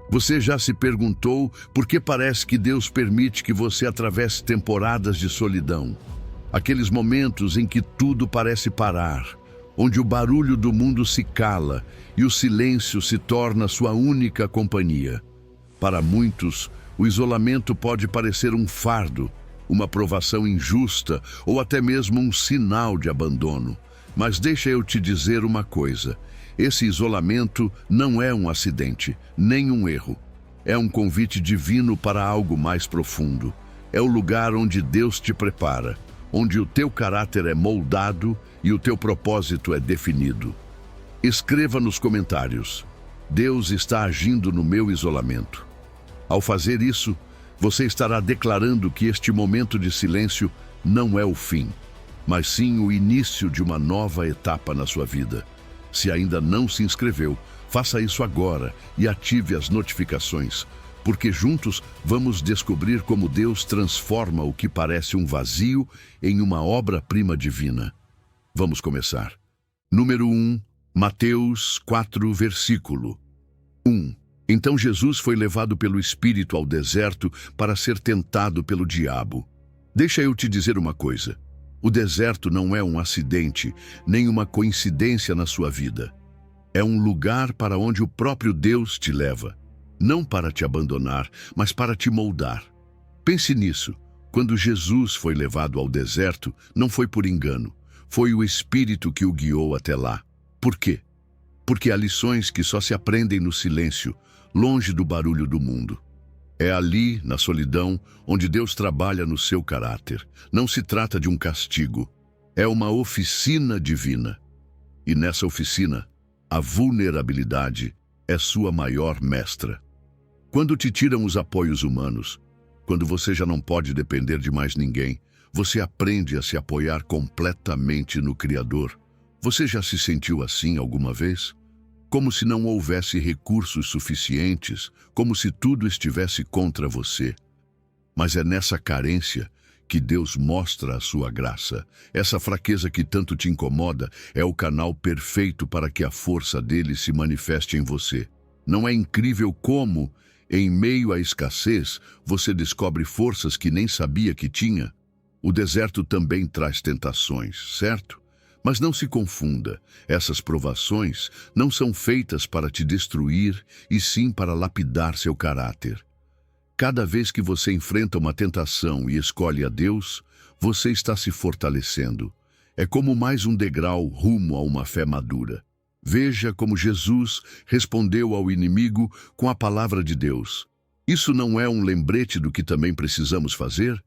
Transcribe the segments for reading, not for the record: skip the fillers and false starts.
Você já se perguntou por que parece que Deus permite que você atravesse temporadas de solidão? Aqueles momentos em que tudo parece parar, onde o barulho do mundo se cala e o silêncio se torna sua única companhia. Para muitos, o isolamento pode parecer um fardo, uma provação injusta ou até mesmo um sinal de abandono. Mas deixa eu te dizer uma coisa: esse isolamento não é um acidente, nem um erro. É um convite divino para algo mais profundo. É o lugar onde Deus te prepara, onde o teu caráter é moldado e o teu propósito é definido. Escreva nos comentários: Deus está agindo no meu isolamento. Ao fazer isso, você estará declarando que este momento de silêncio não é o fim, mas sim o início de uma nova etapa na sua vida. Se ainda não se inscreveu, faça isso agora e ative as notificações, porque juntos vamos descobrir como Deus transforma o que parece um vazio em uma obra-prima divina. Vamos começar. Número 1, Mateus 4, versículo 1. Então Jesus foi levado pelo Espírito ao deserto para ser tentado pelo diabo. Deixa eu te dizer uma coisa: o deserto não é um acidente, nem uma coincidência na sua vida. É um lugar para onde o próprio Deus te leva, não para te abandonar, mas para te moldar. Pense nisso. Quando Jesus foi levado ao deserto, não foi por engano. Foi o Espírito que o guiou até lá. Por quê? Porque há lições que só se aprendem no silêncio, longe do barulho do mundo. É ali, na solidão, onde Deus trabalha no seu caráter. Não se trata de um castigo. É uma oficina divina. E nessa oficina, a vulnerabilidade é sua maior mestra. Quando te tiram os apoios humanos, quando você já não pode depender de mais ninguém, você aprende a se apoiar completamente no Criador. Você já se sentiu assim alguma vez? Como se não houvesse recursos suficientes, como se tudo estivesse contra você. Mas é nessa carência que Deus mostra a sua graça. Essa fraqueza que tanto te incomoda é o canal perfeito para que a força dele se manifeste em você. Não é incrível como, em meio à escassez, você descobre forças que nem sabia que tinha? O deserto também traz tentações, certo? Mas não se confunda, essas provações não são feitas para te destruir, e sim para lapidar seu caráter. Cada vez que você enfrenta uma tentação e escolhe a Deus, você está se fortalecendo. É como mais um degrau rumo a uma fé madura. Veja como Jesus respondeu ao inimigo com a palavra de Deus. Isso não é um lembrete do que também precisamos fazer?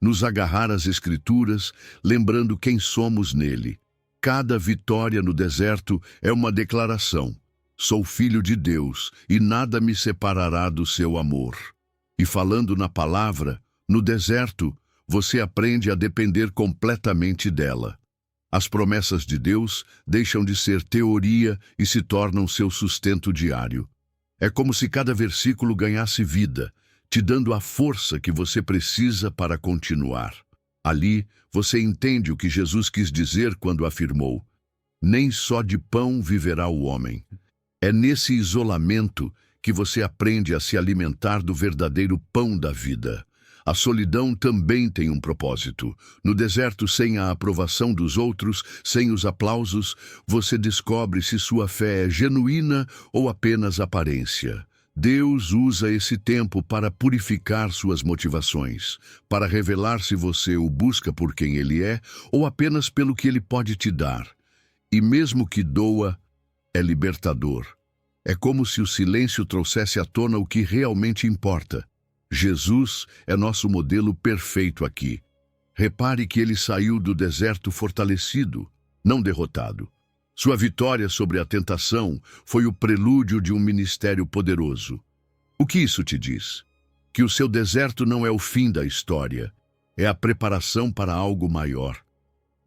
Nos agarrar às Escrituras, lembrando quem somos nele. Cada vitória no deserto é uma declaração: sou filho de Deus e nada me separará do seu amor. E falando na palavra, no deserto, você aprende a depender completamente dela. As promessas de Deus deixam de ser teoria e se tornam seu sustento diário. É como se cada versículo ganhasse vida, te dando a força que você precisa para continuar. Ali, você entende o que Jesus quis dizer quando afirmou: nem só de pão viverá o homem. É nesse isolamento que você aprende a se alimentar do verdadeiro pão da vida. A solidão também tem um propósito. No deserto, sem a aprovação dos outros, sem os aplausos, você descobre se sua fé é genuína ou apenas aparência. Deus usa esse tempo para purificar suas motivações, para revelar se você o busca por quem Ele é ou apenas pelo que Ele pode te dar. E mesmo que doa, é libertador. É como se o silêncio trouxesse à tona o que realmente importa. Jesus é nosso modelo perfeito aqui. Repare que ele saiu do deserto fortalecido, não derrotado. Sua vitória sobre a tentação foi o prelúdio de um ministério poderoso. O que isso te diz? Que o seu deserto não é o fim da história, é a preparação para algo maior.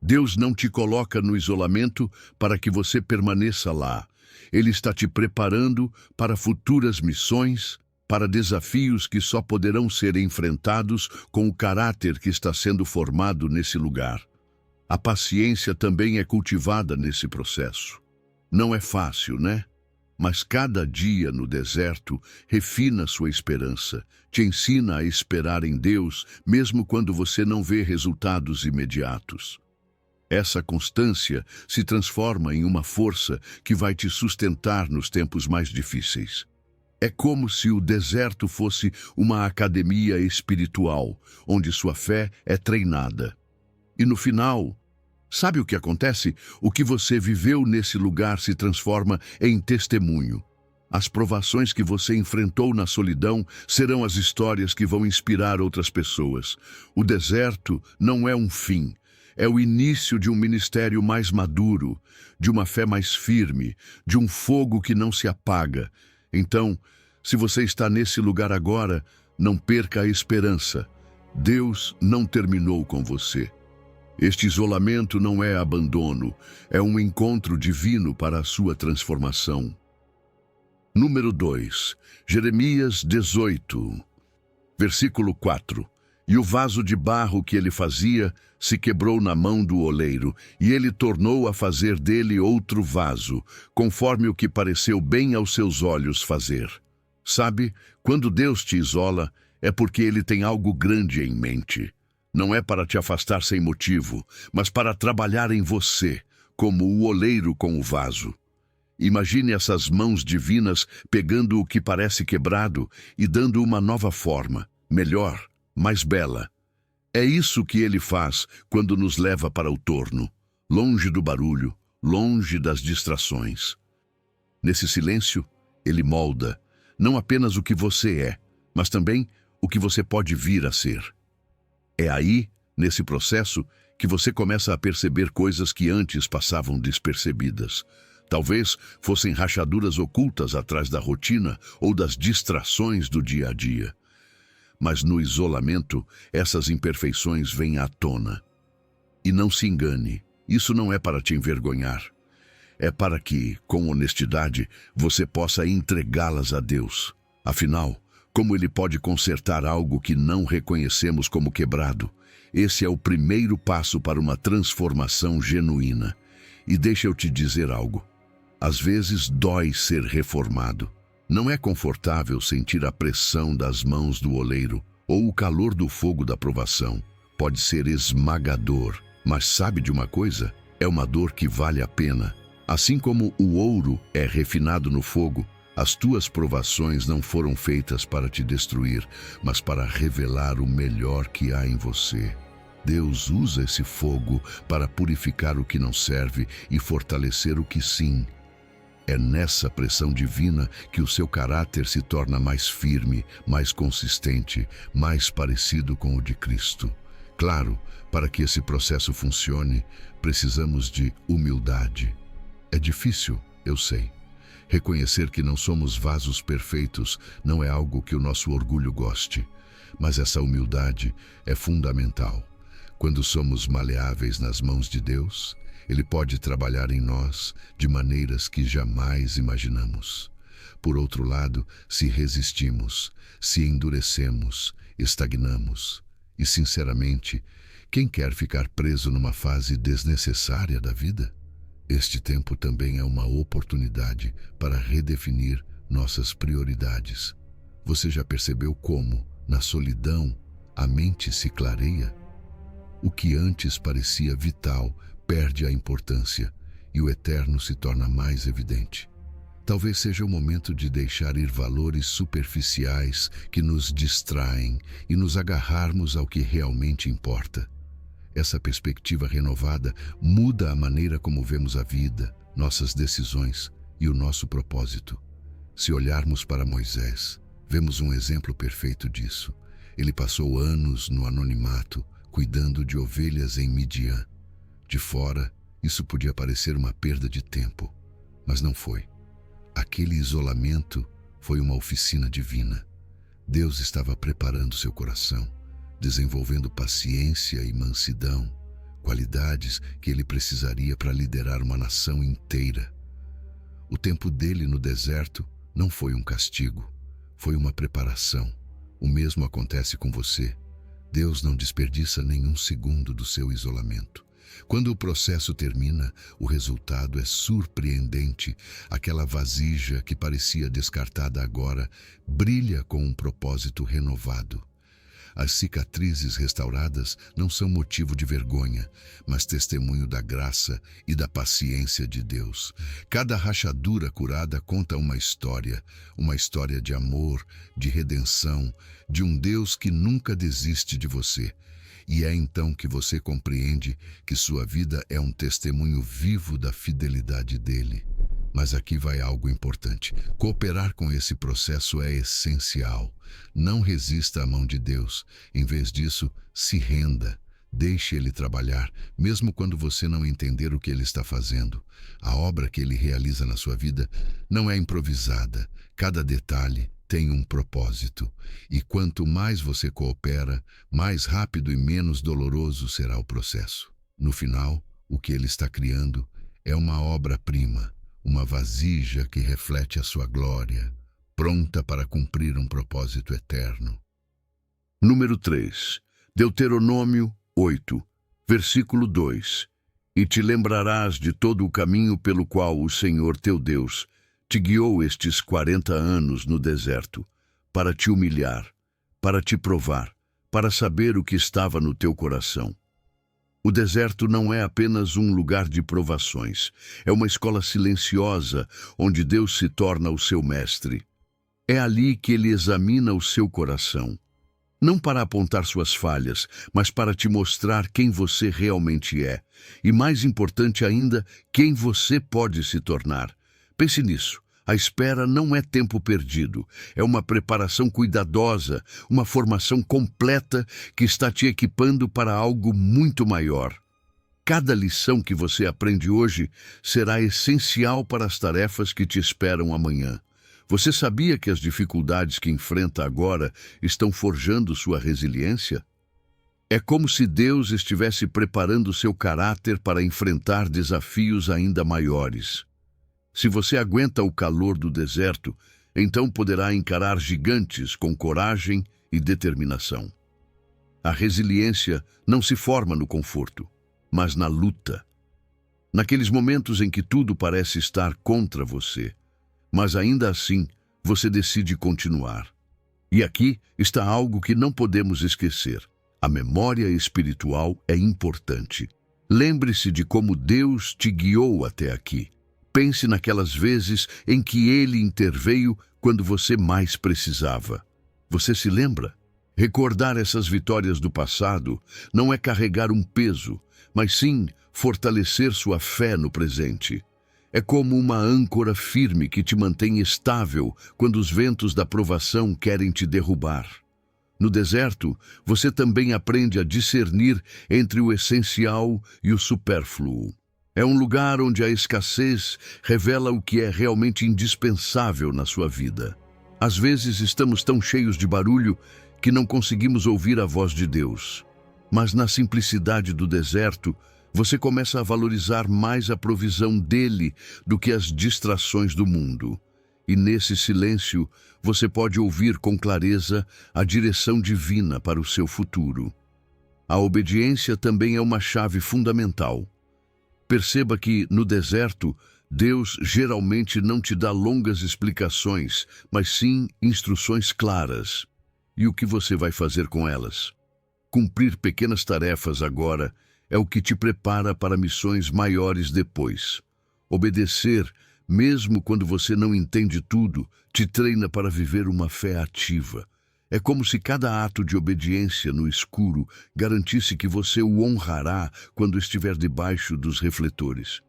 Deus não te coloca no isolamento para que você permaneça lá. Ele está te preparando para futuras missões, para desafios que só poderão ser enfrentados com o caráter que está sendo formado nesse lugar. A paciência também é cultivada nesse processo. Não é fácil, né? Mas cada dia no deserto refina sua esperança, te ensina a esperar em Deus, mesmo quando você não vê resultados imediatos. Essa constância se transforma em uma força que vai te sustentar nos tempos mais difíceis. É como se o deserto fosse uma academia espiritual, onde sua fé é treinada. E no final, sabe o que acontece? O que você viveu nesse lugar se transforma em testemunho. As provações que você enfrentou na solidão serão as histórias que vão inspirar outras pessoas. O deserto não é um fim, é o início de um ministério mais maduro, de uma fé mais firme, de um fogo que não se apaga. Então, se você está nesse lugar agora, não perca a esperança. Deus não terminou com você. Este isolamento não é abandono, é um encontro divino para a sua transformação. Número 2, Jeremias 18, versículo 4. E o vaso de barro que ele fazia se quebrou na mão do oleiro, e ele tornou a fazer dele outro vaso, conforme o que pareceu bem aos seus olhos fazer. Sabe, quando Deus te isola, é porque ele tem algo grande em mente. Não é para te afastar sem motivo, mas para trabalhar em você, como o oleiro com o vaso. Imagine essas mãos divinas pegando o que parece quebrado e dando uma nova forma, melhor, mais bela. É isso que ele faz quando nos leva para o torno, longe do barulho, longe das distrações. Nesse silêncio, ele molda, não apenas o que você é, mas também o que você pode vir a ser. É aí, nesse processo, que você começa a perceber coisas que antes passavam despercebidas. Talvez fossem rachaduras ocultas atrás da rotina ou das distrações do dia a dia. Mas no isolamento, essas imperfeições vêm à tona. E não se engane, isso não é para te envergonhar. É para que, com honestidade, você possa entregá-las a Deus. Afinal, como ele pode consertar algo que não reconhecemos como quebrado? Esse é o primeiro passo para uma transformação genuína. E deixa eu te dizer algo. Às vezes dói ser reformado. Não é confortável sentir a pressão das mãos do oleiro ou o calor do fogo da provação. Pode ser esmagador, mas sabe de uma coisa? É uma dor que vale a pena. Assim como o ouro é refinado no fogo, as tuas provações não foram feitas para te destruir, mas para revelar o melhor que há em você. Deus usa esse fogo para purificar o que não serve e fortalecer o que sim. É nessa pressão divina que o seu caráter se torna mais firme, mais consistente, mais parecido com o de Cristo. Claro, para que esse processo funcione, precisamos de humildade. É difícil, eu sei. Reconhecer que não somos vasos perfeitos não é algo que o nosso orgulho goste, mas essa humildade é fundamental. Quando somos maleáveis nas mãos de Deus, Ele pode trabalhar em nós de maneiras que jamais imaginamos. Por outro lado, se resistimos, se endurecemos, estagnamos. E, sinceramente, quem quer ficar preso numa fase desnecessária da vida? Este tempo também é uma oportunidade para redefinir nossas prioridades. Você já percebeu como, na solidão, a mente se clareia? O que antes parecia vital perde a importância e o eterno se torna mais evidente. Talvez seja o momento de deixar ir valores superficiais que nos distraem e nos agarrarmos ao que realmente importa. Essa perspectiva renovada muda a maneira como vemos a vida, nossas decisões e o nosso propósito. Se olharmos para Moisés, vemos um exemplo perfeito disso. Ele passou anos no anonimato, cuidando de ovelhas em Midian. De fora, isso podia parecer uma perda de tempo, mas não foi. Aquele isolamento foi uma oficina divina. Deus estava preparando seu coração, desenvolvendo paciência e mansidão, qualidades que ele precisaria para liderar uma nação inteira. O tempo dele no deserto não foi um castigo, foi uma preparação. O mesmo acontece com você. Deus não desperdiça nenhum segundo do seu isolamento. Quando o processo termina, o resultado é surpreendente. Aquela vasija que parecia descartada agora brilha com um propósito renovado. As cicatrizes restauradas não são motivo de vergonha, mas testemunho da graça e da paciência de Deus. Cada rachadura curada conta uma história de amor, de redenção, de um Deus que nunca desiste de você. E é então que você compreende que sua vida é um testemunho vivo da fidelidade dele. Mas aqui vai algo importante. Cooperar com esse processo é essencial. Não resista à mão de Deus. Em vez disso, se renda. Deixe Ele trabalhar, mesmo quando você não entender o que Ele está fazendo. A obra que Ele realiza na sua vida não é improvisada. Cada detalhe tem um propósito. E quanto mais você coopera, mais rápido e menos doloroso será o processo. No final, o que Ele está criando é uma obra-prima. Uma vasija que reflete a sua glória, pronta para cumprir um propósito eterno. Número 3. Deuteronômio 8, versículo 2. E te lembrarás de todo o caminho pelo qual o Senhor teu Deus te guiou estes 40 anos no deserto, para te humilhar, para te provar, para saber o que estava no teu coração. O deserto não é apenas um lugar de provações, é uma escola silenciosa onde Deus se torna o seu mestre. É ali que Ele examina o seu coração, não para apontar suas falhas, mas para te mostrar quem você realmente é, e mais importante ainda, quem você pode se tornar. Pense nisso. A espera não é tempo perdido, é uma preparação cuidadosa, uma formação completa que está te equipando para algo muito maior. Cada lição que você aprende hoje será essencial para as tarefas que te esperam amanhã. Você sabia que as dificuldades que enfrenta agora estão forjando sua resiliência? É como se Deus estivesse preparando seu caráter para enfrentar desafios ainda maiores. Se você aguenta o calor do deserto, então poderá encarar gigantes com coragem e determinação. A resiliência não se forma no conforto, mas na luta. Naqueles momentos em que tudo parece estar contra você, mas ainda assim você decide continuar. E aqui está algo que não podemos esquecer. A memória espiritual é importante. Lembre-se de como Deus te guiou até aqui. Pense naquelas vezes em que Ele interveio quando você mais precisava. Você se lembra? Recordar essas vitórias do passado não é carregar um peso, mas sim fortalecer sua fé no presente. É como uma âncora firme que te mantém estável quando os ventos da provação querem te derrubar. No deserto, você também aprende a discernir entre o essencial e o supérfluo. É um lugar onde a escassez revela o que é realmente indispensável na sua vida. Às vezes estamos tão cheios de barulho que não conseguimos ouvir a voz de Deus. Mas na simplicidade do deserto, você começa a valorizar mais a provisão dele do que as distrações do mundo. E nesse silêncio, você pode ouvir com clareza a direção divina para o seu futuro. A obediência também é uma chave fundamental. Perceba que, no deserto, Deus geralmente não te dá longas explicações, mas sim instruções claras. E o que você vai fazer com elas? Cumprir pequenas tarefas agora é o que te prepara para missões maiores depois. Obedecer, mesmo quando você não entende tudo, te treina para viver uma fé ativa. É como se cada ato de obediência no escuro garantisse que você o honrará quando estiver debaixo dos refletores.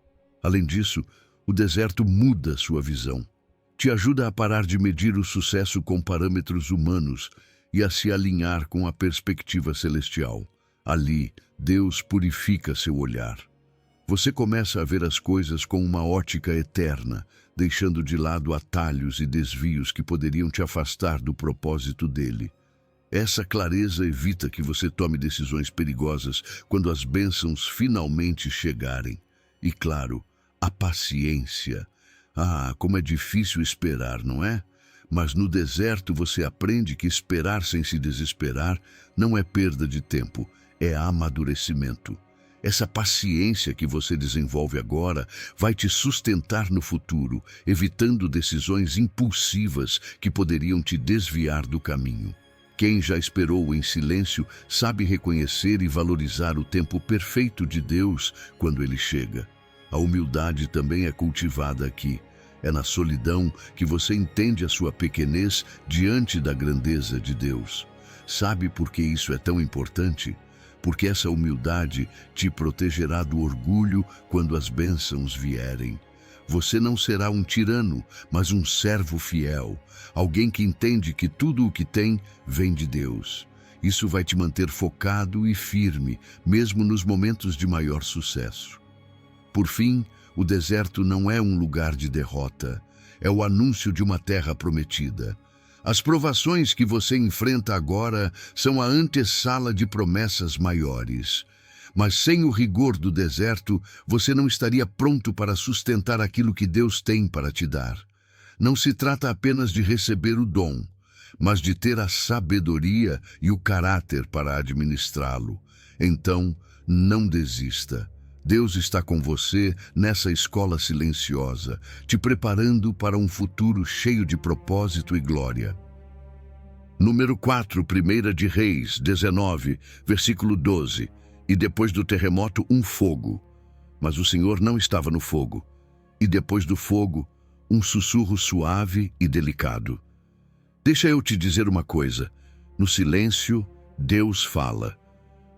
Além disso, o deserto muda sua visão. Te ajuda a parar de medir o sucesso com parâmetros humanos e a se alinhar com a perspectiva celestial. Ali, Deus purifica seu olhar. Você começa a ver as coisas com uma ótica eterna, deixando de lado atalhos e desvios que poderiam te afastar do propósito dele. Essa clareza evita que você tome decisões perigosas quando as bênçãos finalmente chegarem. E claro, a paciência. Como é difícil esperar, não é? Mas no deserto você aprende que esperar sem se desesperar não é perda de tempo, é amadurecimento. Essa paciência que você desenvolve agora vai te sustentar no futuro, evitando decisões impulsivas que poderiam te desviar do caminho. Quem já esperou em silêncio sabe reconhecer e valorizar o tempo perfeito de Deus quando ele chega. A humildade também é cultivada aqui. É na solidão que você entende a sua pequenez diante da grandeza de Deus. Sabe por que isso é tão importante? Porque essa humildade te protegerá do orgulho quando as bênçãos vierem. Você não será um tirano, mas um servo fiel, alguém que entende que tudo o que tem vem de Deus. Isso vai te manter focado e firme, mesmo nos momentos de maior sucesso. Por fim, o deserto não é um lugar de derrota, é o anúncio de uma terra prometida. As provações que você enfrenta agora são a antessala de promessas maiores. Mas sem o rigor do deserto, você não estaria pronto para sustentar aquilo que Deus tem para te dar. Não se trata apenas de receber o dom, mas de ter a sabedoria e o caráter para administrá-lo. Então, não desista. Deus está com você nessa escola silenciosa, te preparando para um futuro cheio de propósito e glória. Número 4, 1 de Reis, 19, versículo 12. E depois do terremoto, um fogo. Mas o Senhor não estava no fogo. E depois do fogo, um sussurro suave e delicado. Deixa eu te dizer uma coisa. No silêncio, Deus fala.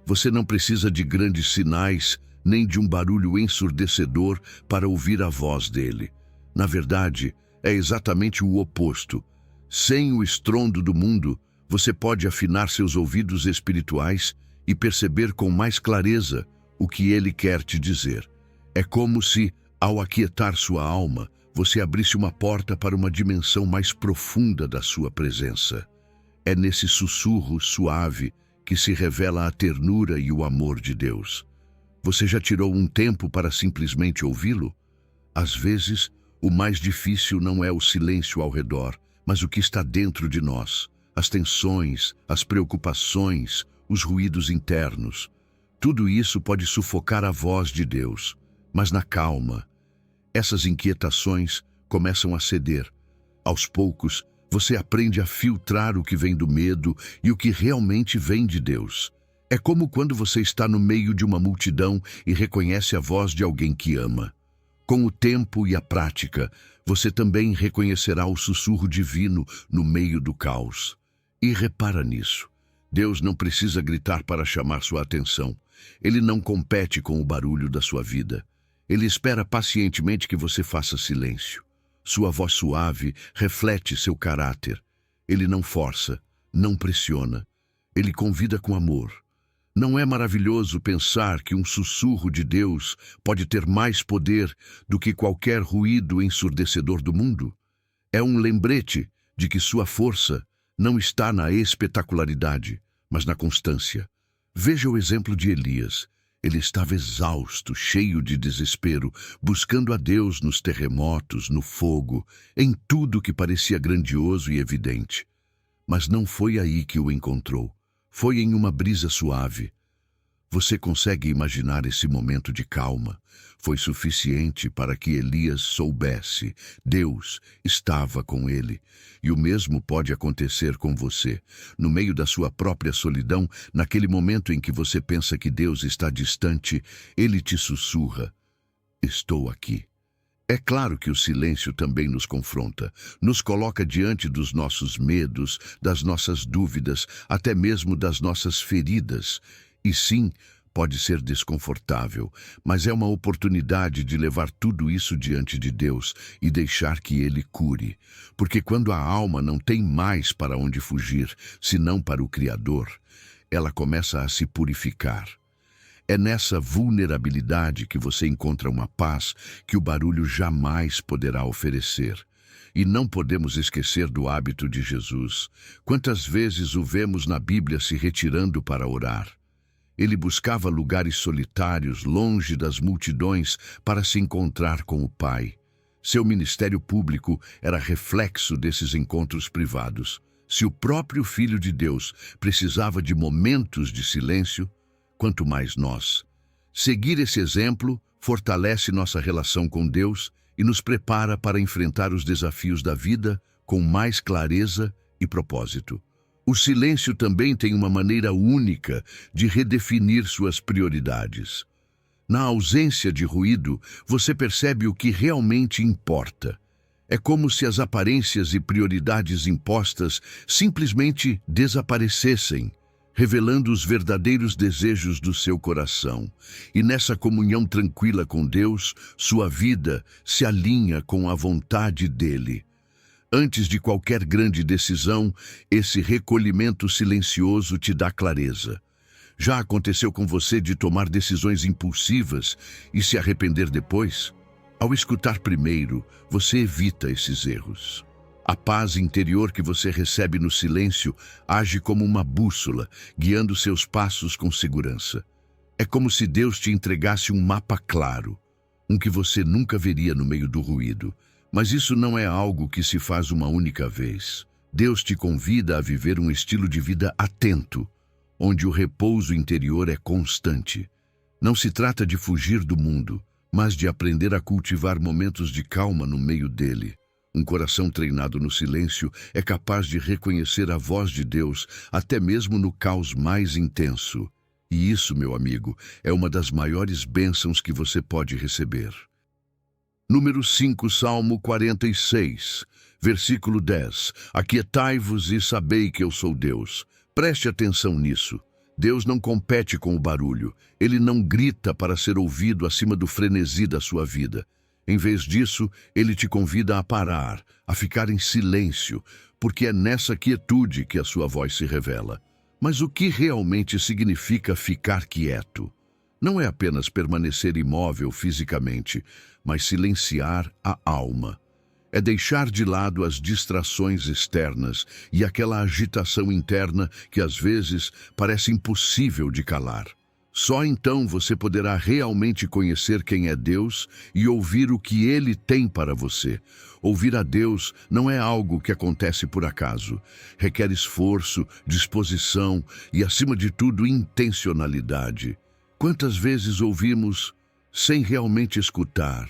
Você não precisa de grandes sinais, nem de um barulho ensurdecedor para ouvir a voz dele. Na verdade, é exatamente o oposto. Sem o estrondo do mundo, você pode afinar seus ouvidos espirituais e perceber com mais clareza o que ele quer te dizer. É como se, ao aquietar sua alma, você abrisse uma porta para uma dimensão mais profunda da sua presença. É nesse sussurro suave que se revela a ternura e o amor de Deus. Você já tirou um tempo para simplesmente ouvi-lo? Às vezes, o mais difícil não é o silêncio ao redor, mas o que está dentro de nós. As tensões, as preocupações, os ruídos internos. Tudo isso pode sufocar a voz de Deus. Mas na calma, essas inquietações começam a ceder. Aos poucos, você aprende a filtrar o que vem do medo e o que realmente vem de Deus. É como quando você está no meio de uma multidão e reconhece a voz de alguém que ama. Com o tempo e a prática, você também reconhecerá o sussurro divino no meio do caos. E repara nisso. Deus não precisa gritar para chamar sua atenção. Ele não compete com o barulho da sua vida. Ele espera pacientemente que você faça silêncio. Sua voz suave reflete seu caráter. Ele não força, não pressiona. Ele convida com amor. Não é maravilhoso pensar que um sussurro de Deus pode ter mais poder do que qualquer ruído ensurdecedor do mundo? É um lembrete de que sua força não está na espetacularidade, mas na constância. Veja o exemplo de Elias. Ele estava exausto, cheio de desespero, buscando a Deus nos terremotos, no fogo, em tudo que parecia grandioso e evidente. Mas não foi aí que o encontrou. Foi em uma brisa suave. Você consegue imaginar esse momento de calma? Foi suficiente para que Elias soubesse. Deus estava com ele. E o mesmo pode acontecer com você. No meio da sua própria solidão, naquele momento em que você pensa que Deus está distante, ele te sussurra: estou aqui. É claro que o silêncio também nos confronta, nos coloca diante dos nossos medos, das nossas dúvidas, até mesmo das nossas feridas. E sim, pode ser desconfortável, mas é uma oportunidade de levar tudo isso diante de Deus e deixar que Ele cure. Porque quando a alma não tem mais para onde fugir, senão para o Criador, ela começa a se purificar. É nessa vulnerabilidade que você encontra uma paz que o barulho jamais poderá oferecer. E não podemos esquecer do hábito de Jesus. Quantas vezes o vemos na Bíblia se retirando para orar? Ele buscava lugares solitários, longe das multidões, para se encontrar com o Pai. Seu ministério público era reflexo desses encontros privados. Se o próprio Filho de Deus precisava de momentos de silêncio, quanto mais nós. Seguir esse exemplo fortalece nossa relação com Deus e nos prepara para enfrentar os desafios da vida com mais clareza e propósito. O silêncio também tem uma maneira única de redefinir suas prioridades. Na ausência de ruído, você percebe o que realmente importa. É como se as aparências e prioridades impostas simplesmente desaparecessem, revelando os verdadeiros desejos do seu coração. E nessa comunhão tranquila com Deus, sua vida se alinha com a vontade dele. Antes de qualquer grande decisão, esse recolhimento silencioso te dá clareza. Já aconteceu com você de tomar decisões impulsivas e se arrepender depois? Ao escutar primeiro, você evita esses erros. A paz interior que você recebe no silêncio age como uma bússola, guiando seus passos com segurança. É como se Deus te entregasse um mapa claro, um que você nunca veria no meio do ruído. Mas isso não é algo que se faz uma única vez. Deus te convida a viver um estilo de vida atento, onde o repouso interior é constante. Não se trata de fugir do mundo, mas de aprender a cultivar momentos de calma no meio dele. Um coração treinado no silêncio é capaz de reconhecer a voz de Deus até mesmo no caos mais intenso. E isso, meu amigo, é uma das maiores bênçãos que você pode receber. Número 5, Salmo 46, versículo 10. Aquietai-vos e sabei que eu sou Deus. Preste atenção nisso. Deus não compete com o barulho. Ele não grita para ser ouvido acima do frenesi da sua vida. Em vez disso, ele te convida a parar, a ficar em silêncio, porque é nessa quietude que a sua voz se revela. Mas o que realmente significa ficar quieto? Não é apenas permanecer imóvel fisicamente, mas silenciar a alma. É deixar de lado as distrações externas e aquela agitação interna que às vezes parece impossível de calar. Só então você poderá realmente conhecer quem é Deus e ouvir o que Ele tem para você. Ouvir a Deus não é algo que acontece por acaso. Requer esforço, disposição e, acima de tudo, intencionalidade. Quantas vezes ouvimos sem realmente escutar?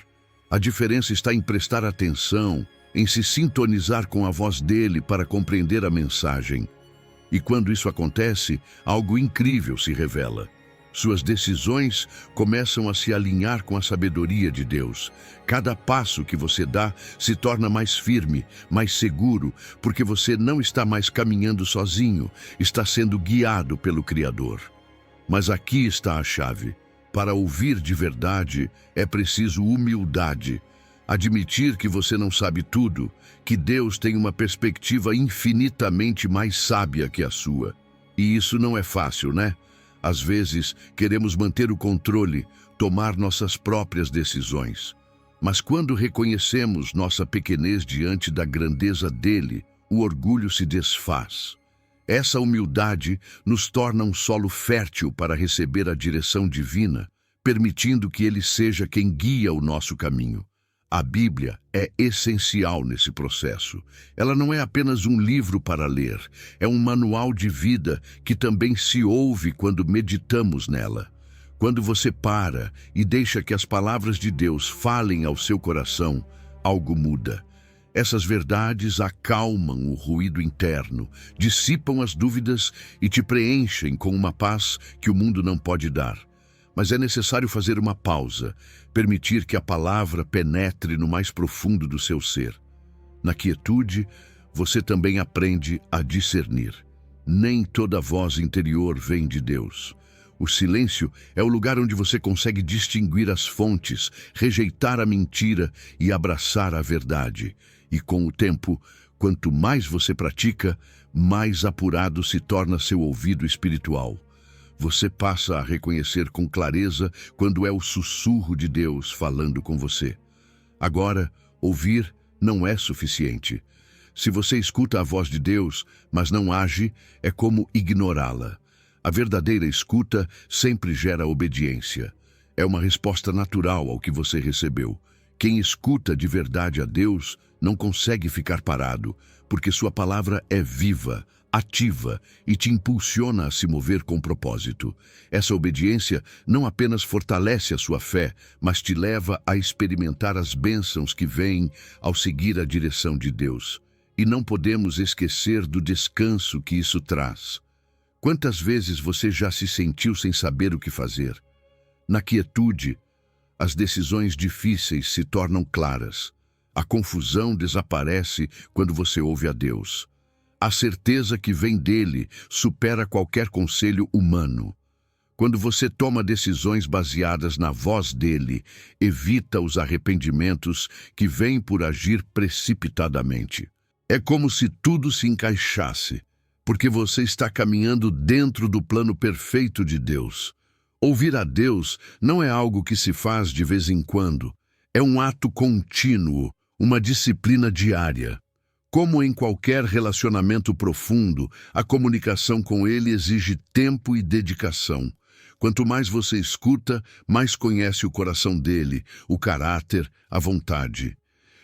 A diferença está em prestar atenção, em se sintonizar com a voz dele para compreender a mensagem. E quando isso acontece, algo incrível se revela. Suas decisões começam a se alinhar com a sabedoria de Deus. Cada passo que você dá se torna mais firme, mais seguro, porque você não está mais caminhando sozinho, está sendo guiado pelo Criador. Mas aqui está a chave. Para ouvir de verdade, é preciso humildade. Admitir que você não sabe tudo, que Deus tem uma perspectiva infinitamente mais sábia que a sua. E isso não é fácil, né? Às vezes, queremos manter o controle, tomar nossas próprias decisões. Mas quando reconhecemos nossa pequenez diante da grandeza dele, o orgulho se desfaz. Essa humildade nos torna um solo fértil para receber a direção divina, permitindo que ele seja quem guia o nosso caminho. A Bíblia é essencial nesse processo. Ela não é apenas um livro para ler, é um manual de vida que também se ouve quando meditamos nela. Quando você para e deixa que as palavras de Deus falem ao seu coração, algo muda. Essas verdades acalmam o ruído interno, dissipam as dúvidas e te preenchem com uma paz que o mundo não pode dar. Mas é necessário fazer uma pausa, permitir que a palavra penetre no mais profundo do seu ser. Na quietude, você também aprende a discernir. Nem toda voz interior vem de Deus. O silêncio é o lugar onde você consegue distinguir as fontes, rejeitar a mentira e abraçar a verdade. E com o tempo, quanto mais você pratica, mais apurado se torna seu ouvido espiritual. Você passa a reconhecer com clareza quando é o sussurro de Deus falando com você. Agora, ouvir não é suficiente. Se você escuta a voz de Deus, mas não age, é como ignorá-la. A verdadeira escuta sempre gera obediência. É uma resposta natural ao que você recebeu. Quem escuta de verdade a Deus não consegue ficar parado, porque sua palavra é viva, ativa e te impulsiona a se mover com propósito. Essa obediência não apenas fortalece a sua fé, mas te leva a experimentar as bênçãos que vêm ao seguir a direção de Deus. E não podemos esquecer do descanso que isso traz. Quantas vezes você já se sentiu sem saber o que fazer? Na quietude, as decisões difíceis se tornam claras. A confusão desaparece quando você ouve a Deus. A certeza que vem dele supera qualquer conselho humano. Quando você toma decisões baseadas na voz dele, evita os arrependimentos que vêm por agir precipitadamente. É como se tudo se encaixasse, porque você está caminhando dentro do plano perfeito de Deus. Ouvir a Deus não é algo que se faz de vez em quando. É um ato contínuo, uma disciplina diária. Como em qualquer relacionamento profundo, a comunicação com ele exige tempo e dedicação. Quanto mais você escuta, mais conhece o coração dele, o caráter, a vontade.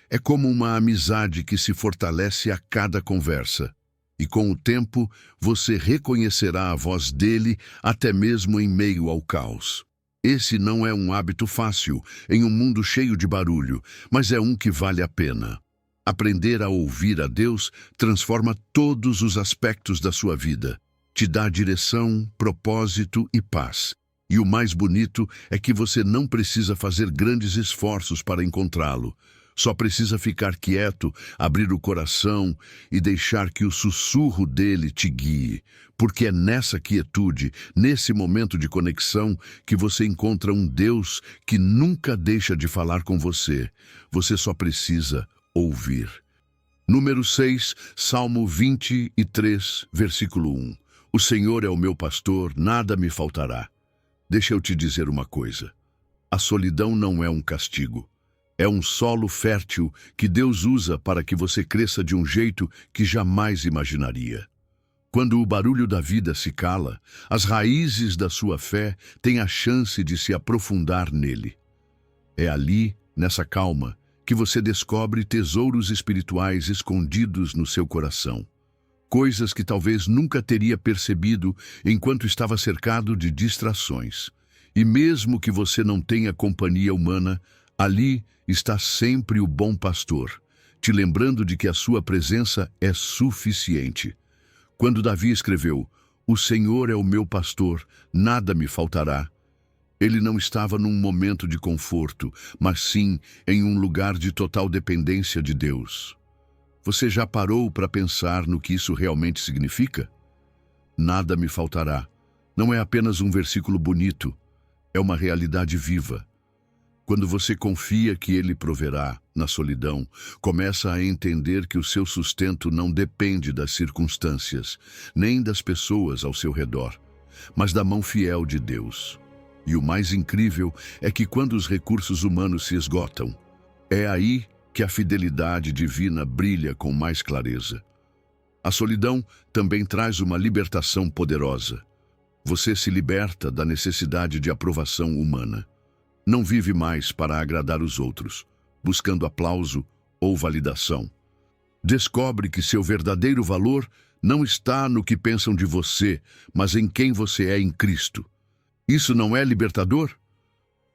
É como uma amizade que se fortalece a cada conversa. E com o tempo, você reconhecerá a voz dele até mesmo em meio ao caos. Esse não é um hábito fácil, em um mundo cheio de barulho, mas é um que vale a pena. Aprender a ouvir a Deus transforma todos os aspectos da sua vida. Te dá direção, propósito e paz. E o mais bonito é que você não precisa fazer grandes esforços para encontrá-lo. Só precisa ficar quieto, abrir o coração e deixar que o sussurro dele te guie. Porque é nessa quietude, nesse momento de conexão, que você encontra um Deus que nunca deixa de falar com você. Você só precisa ouvir. Número 6, Salmo 23, versículo 1. O Senhor é o meu pastor, nada me faltará. Deixa eu te dizer uma coisa. A solidão não é um castigo. É um solo fértil que Deus usa para que você cresça de um jeito que jamais imaginaria. Quando o barulho da vida se cala, as raízes da sua fé têm a chance de se aprofundar nele. É ali, nessa calma, que você descobre tesouros espirituais escondidos no seu coração. Coisas que talvez nunca teria percebido enquanto estava cercado de distrações. E mesmo que você não tenha companhia humana, ali está sempre o bom pastor, te lembrando de que a sua presença é suficiente. Quando Davi escreveu, "O Senhor é o meu pastor, nada me faltará", ele não estava num momento de conforto, mas sim em um lugar de total dependência de Deus. Você já parou para pensar no que isso realmente significa? Nada me faltará. Não é apenas um versículo bonito, é uma realidade viva. Quando você confia que ele proverá, na solidão, começa a entender que o seu sustento não depende das circunstâncias, nem das pessoas ao seu redor, mas da mão fiel de Deus. E o mais incrível é que quando os recursos humanos se esgotam, é aí que a fidelidade divina brilha com mais clareza. A solidão também traz uma libertação poderosa. Você se liberta da necessidade de aprovação humana. Não vive mais para agradar os outros, buscando aplauso ou validação. Descobre que seu verdadeiro valor não está no que pensam de você, mas em quem você é em Cristo. Isso não é libertador?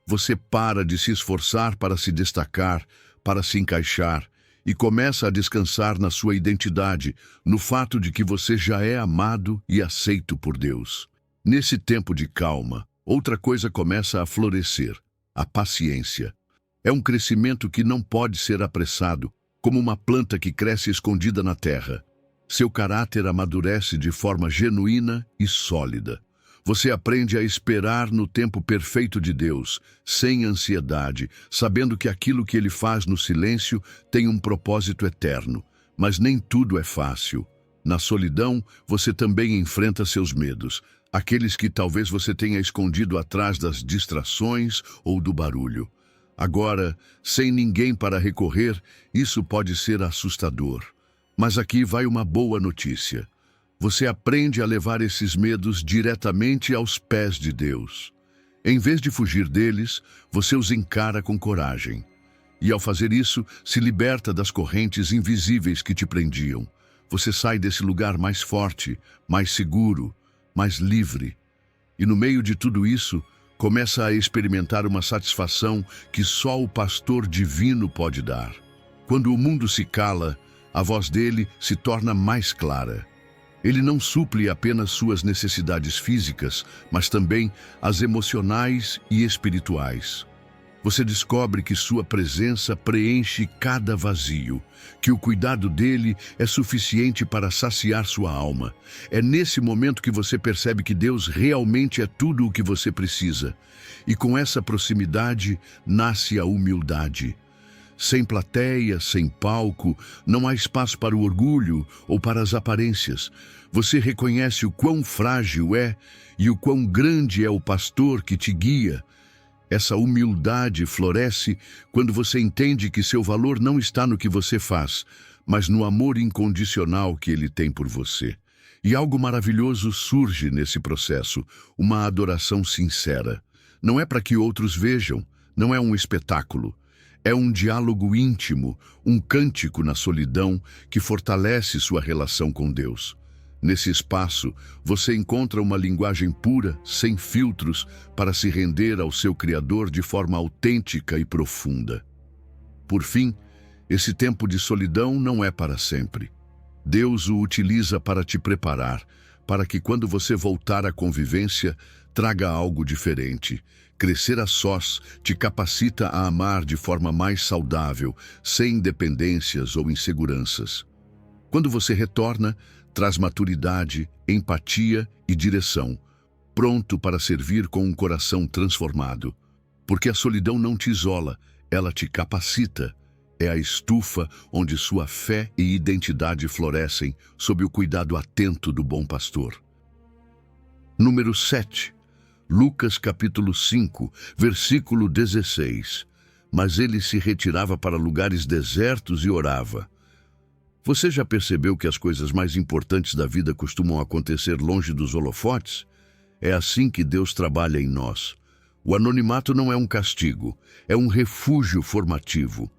Você para de se esforçar para se destacar, para se encaixar, e começa a descansar na sua identidade, no fato de que você já é amado e aceito por Deus. Nesse tempo de calma, outra coisa começa a florescer. A paciência. É um crescimento que não pode ser apressado, como uma planta que cresce escondida na terra. Seu caráter amadurece de forma genuína e sólida. Você aprende a esperar no tempo perfeito de Deus, sem ansiedade, sabendo que aquilo que ele faz no silêncio tem um propósito eterno. Mas nem tudo é fácil. Na solidão, você também enfrenta seus medos, aqueles que talvez você tenha escondido atrás das distrações ou do barulho. Agora, sem ninguém para recorrer, isso pode ser assustador. Mas aqui vai uma boa notícia. Você aprende a levar esses medos diretamente aos pés de Deus. Em vez de fugir deles, você os encara com coragem. E ao fazer isso, se liberta das correntes invisíveis que te prendiam. Você sai desse lugar mais forte, mais seguro, mais livre. E no meio de tudo isso, começa a experimentar uma satisfação que só o pastor divino pode dar. Quando o mundo se cala, a voz dele se torna mais clara. Ele não suple apenas suas necessidades físicas, mas também as emocionais e espirituais. Você descobre que sua presença preenche cada vazio, que o cuidado dele é suficiente para saciar sua alma. É nesse momento que você percebe que Deus realmente é tudo o que você precisa. E com essa proximidade nasce a humildade. Sem plateia, sem palco, não há espaço para o orgulho ou para as aparências. Você reconhece o quão frágil é e o quão grande é o pastor que te guia. Essa humildade floresce quando você entende que seu valor não está no que você faz, mas no amor incondicional que ele tem por você. E algo maravilhoso surge nesse processo, uma adoração sincera. Não é para que outros vejam, não é um espetáculo. É um diálogo íntimo, um cântico na solidão que fortalece sua relação com Deus. Nesse espaço, você encontra uma linguagem pura, sem filtros, para se render ao seu Criador de forma autêntica e profunda. Por fim, esse tempo de solidão não é para sempre. Deus o utiliza para te preparar, para que quando você voltar à convivência, traga algo diferente. Crescer a sós te capacita a amar de forma mais saudável, sem dependências ou inseguranças. Quando você retorna, traz maturidade, empatia e direção, pronto para servir com um coração transformado. Porque a solidão não te isola, ela te capacita. É a estufa onde sua fé e identidade florescem sob o cuidado atento do bom pastor. Número 7. Lucas capítulo 5, versículo 16. Mas ele se retirava para lugares desertos e orava. Você já percebeu que as coisas mais importantes da vida costumam acontecer longe dos holofotes? É assim que Deus trabalha em nós. O anonimato não é um castigo, é um refúgio formativo.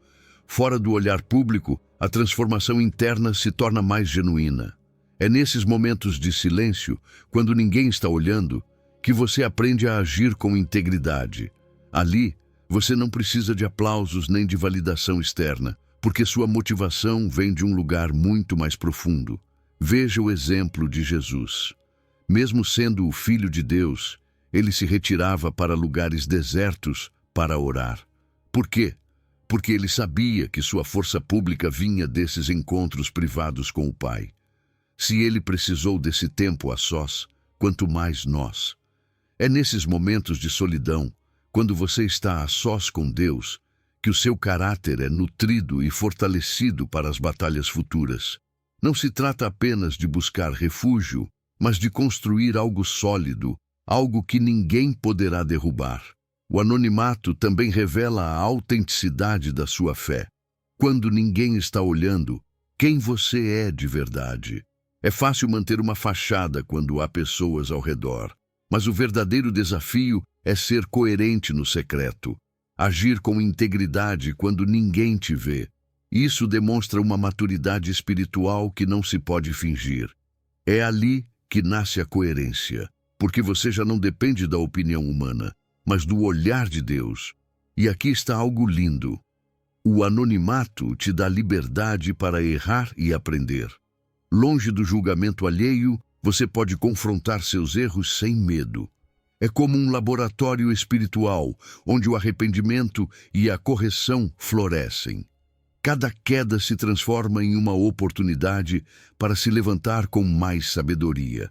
Fora do olhar público, a transformação interna se torna mais genuína. É nesses momentos de silêncio, quando ninguém está olhando, que você aprende a agir com integridade. Ali, você não precisa de aplausos nem de validação externa, porque sua motivação vem de um lugar muito mais profundo. Veja o exemplo de Jesus. Mesmo sendo o Filho de Deus, ele se retirava para lugares desertos para orar. Por quê? Porque ele sabia que sua força pública vinha desses encontros privados com o Pai. Se ele precisou desse tempo a sós, quanto mais nós. É nesses momentos de solidão, quando você está a sós com Deus, que o seu caráter é nutrido e fortalecido para as batalhas futuras. Não se trata apenas de buscar refúgio, mas de construir algo sólido, algo que ninguém poderá derrubar. O anonimato também revela a autenticidade da sua fé. Quando ninguém está olhando, quem você é de verdade. É fácil manter uma fachada quando há pessoas ao redor. Mas o verdadeiro desafio é ser coerente no secreto, agir com integridade quando ninguém te vê. Isso demonstra uma maturidade espiritual que não se pode fingir. É ali que nasce a coerência, porque você já não depende da opinião humana, mas do olhar de Deus. E aqui está algo lindo. O anonimato te dá liberdade para errar e aprender. Longe do julgamento alheio, você pode confrontar seus erros sem medo. É como um laboratório espiritual, onde o arrependimento e a correção florescem. Cada queda se transforma em uma oportunidade para se levantar com mais sabedoria.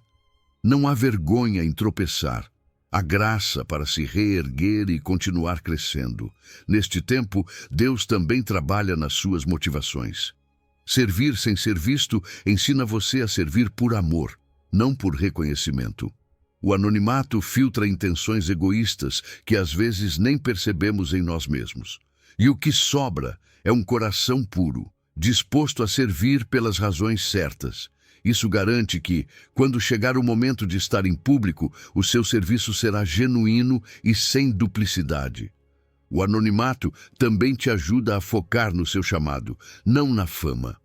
Não há vergonha em tropeçar. Há graça para se reerguer e continuar crescendo. Neste tempo, Deus também trabalha nas suas motivações. Servir sem ser visto ensina você a servir por amor, não por reconhecimento. O anonimato filtra intenções egoístas que às vezes nem percebemos em nós mesmos. E o que sobra é um coração puro, disposto a servir pelas razões certas. Isso garante que, quando chegar o momento de estar em público, o seu serviço será genuíno e sem duplicidade. O anonimato também te ajuda a focar no seu chamado, não na fama.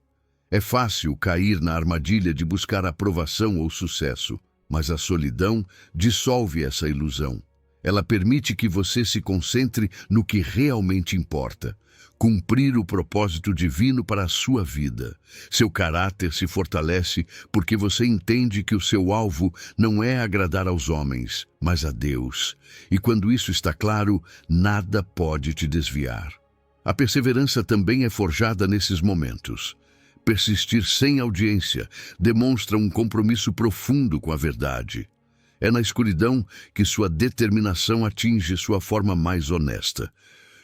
É fácil cair na armadilha de buscar aprovação ou sucesso, mas a solidão dissolve essa ilusão. Ela permite que você se concentre no que realmente importa: cumprir o propósito divino para a sua vida. Seu caráter se fortalece porque você entende que o seu alvo não é agradar aos homens, mas a Deus. E quando isso está claro, nada pode te desviar. A perseverança também é forjada nesses momentos. Persistir sem audiência demonstra um compromisso profundo com a verdade. É na escuridão que sua determinação atinge sua forma mais honesta.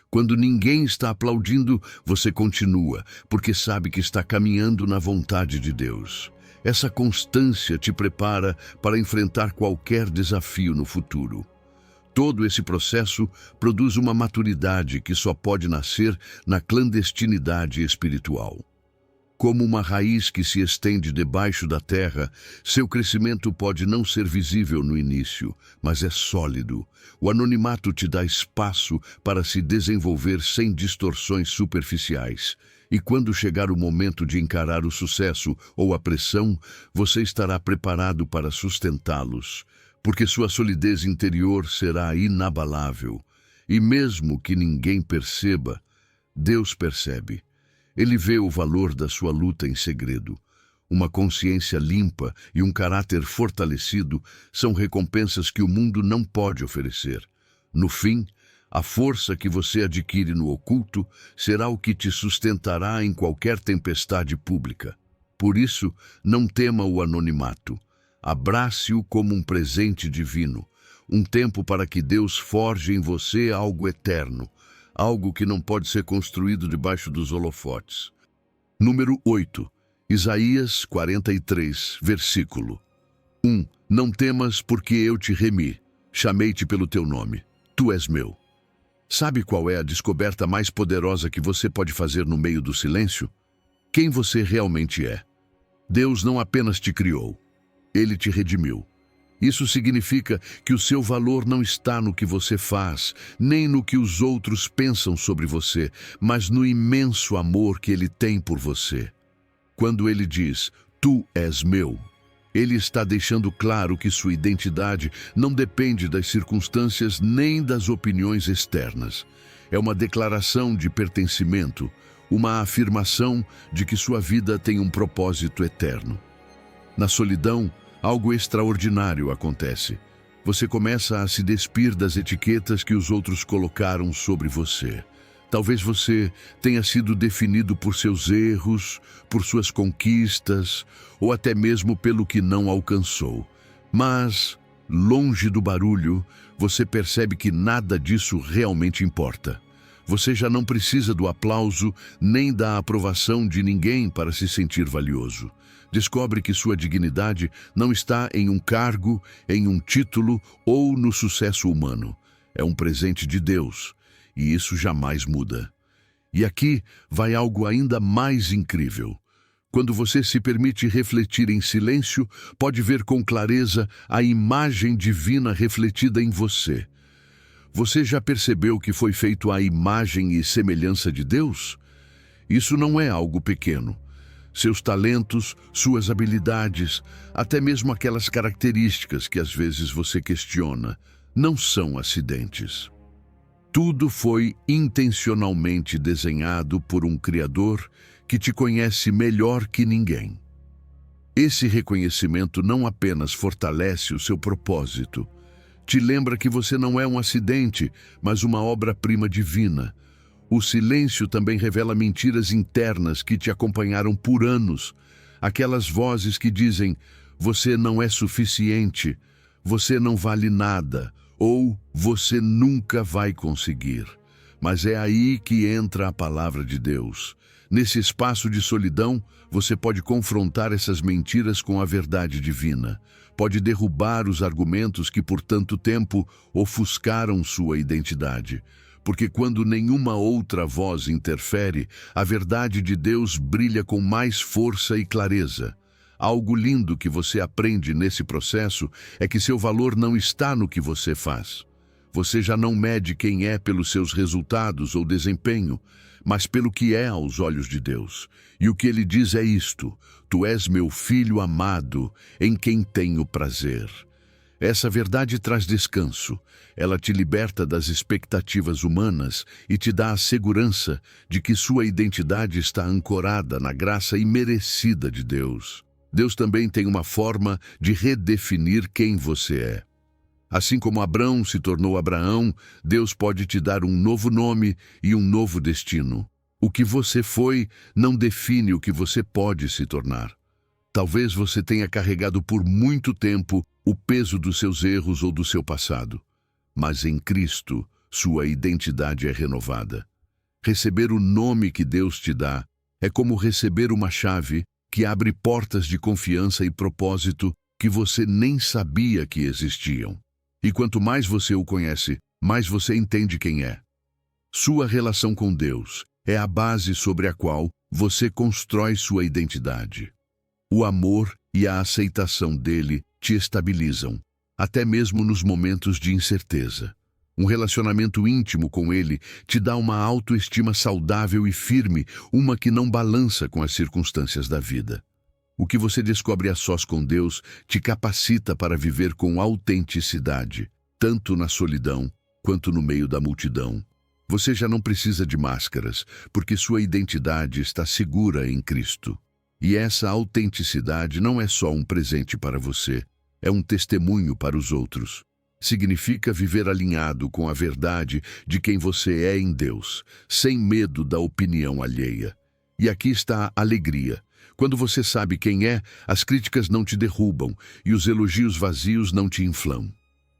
Quando ninguém está aplaudindo, você continua, porque sabe que está caminhando na vontade de Deus. Essa constância te prepara para enfrentar qualquer desafio no futuro. Todo esse processo produz uma maturidade que só pode nascer na clandestinidade espiritual. Como uma raiz que se estende debaixo da terra, seu crescimento pode não ser visível no início, mas é sólido. O anonimato te dá espaço para se desenvolver sem distorções superficiais. E quando chegar o momento de encarar o sucesso ou a pressão, você estará preparado para sustentá-los, porque sua solidez interior será inabalável. E mesmo que ninguém perceba, Deus percebe. Ele vê o valor da sua luta em segredo. Uma consciência limpa e um caráter fortalecido são recompensas que o mundo não pode oferecer. No fim, a força que você adquire no oculto será o que te sustentará em qualquer tempestade pública. Por isso, não tema o anonimato. Abrace-o como um presente divino, um tempo para que Deus forje em você algo eterno, algo que não pode ser construído debaixo dos holofotes. Número 8. Isaías 43, versículo 1. Não temas, porque eu te remi, chamei-te pelo teu nome, tu és meu. Sabe qual é a descoberta mais poderosa que você pode fazer no meio do silêncio? Quem você realmente é. Deus não apenas te criou, Ele te redimiu. Isso significa que o seu valor não está no que você faz, nem no que os outros pensam sobre você, mas no imenso amor que Ele tem por você. Quando Ele diz, tu és meu, Ele está deixando claro que sua identidade não depende das circunstâncias nem das opiniões externas. É uma declaração de pertencimento, uma afirmação de que sua vida tem um propósito eterno. Na solidão, algo extraordinário acontece. Você começa a se despir das etiquetas que os outros colocaram sobre você. Talvez você tenha sido definido por seus erros, por suas conquistas, ou até mesmo pelo que não alcançou. Mas, longe do barulho, você percebe que nada disso realmente importa. Você já não precisa do aplauso nem da aprovação de ninguém para se sentir valioso. Descobre que sua dignidade não está em um cargo, em um título ou no sucesso humano. É um presente de Deus, e isso jamais muda. E aqui vai algo ainda mais incrível. Quando você se permite refletir em silêncio, pode ver com clareza a imagem divina refletida em você. Você já percebeu que foi feito à imagem e semelhança de Deus? Isso não é algo pequeno. Seus talentos, suas habilidades, até mesmo aquelas características que às vezes você questiona, não são acidentes. Tudo foi intencionalmente desenhado por um Criador que te conhece melhor que ninguém. Esse reconhecimento não apenas fortalece o seu propósito, te lembra que você não é um acidente, mas uma obra-prima divina. O silêncio também revela mentiras internas que te acompanharam por anos. Aquelas vozes que dizem, você não é suficiente, você não vale nada, ou você nunca vai conseguir. Mas é aí que entra a palavra de Deus. Nesse espaço de solidão, você pode confrontar essas mentiras com a verdade divina. Pode derrubar os argumentos que por tanto tempo ofuscaram sua identidade. Porque quando nenhuma outra voz interfere, a verdade de Deus brilha com mais força e clareza. Algo lindo que você aprende nesse processo é que seu valor não está no que você faz. Você já não mede quem é pelos seus resultados ou desempenho, mas pelo que é aos olhos de Deus. E o que ele diz é isto: Tu és meu filho amado, em quem tenho prazer. Essa verdade traz descanso. Ela te liberta das expectativas humanas e te dá a segurança de que sua identidade está ancorada na graça imerecida de Deus. Deus também tem uma forma de redefinir quem você é. Assim como Abrão se tornou Abraão, Deus pode te dar um novo nome e um novo destino. O que você foi não define o que você pode se tornar. Talvez você tenha carregado por muito tempo o peso dos seus erros ou do seu passado. Mas em Cristo, sua identidade é renovada. Receber o nome que Deus te dá é como receber uma chave que abre portas de confiança e propósito que você nem sabia que existiam. E quanto mais você o conhece, mais você entende quem é. Sua relação com Deus é a base sobre a qual você constrói sua identidade. O amor e a aceitação dele te estabilizam, até mesmo nos momentos de incerteza. Um relacionamento íntimo com ele te dá uma autoestima saudável e firme, uma que não balança com as circunstâncias da vida. O que você descobre a sós com Deus te capacita para viver com autenticidade, tanto na solidão quanto no meio da multidão. Você já não precisa de máscaras, porque sua identidade está segura em Cristo. E essa autenticidade não é só um presente para você, é um testemunho para os outros. Significa viver alinhado com a verdade de quem você é em Deus, sem medo da opinião alheia. E aqui está a alegria. Quando você sabe quem é, as críticas não te derrubam e os elogios vazios não te inflam.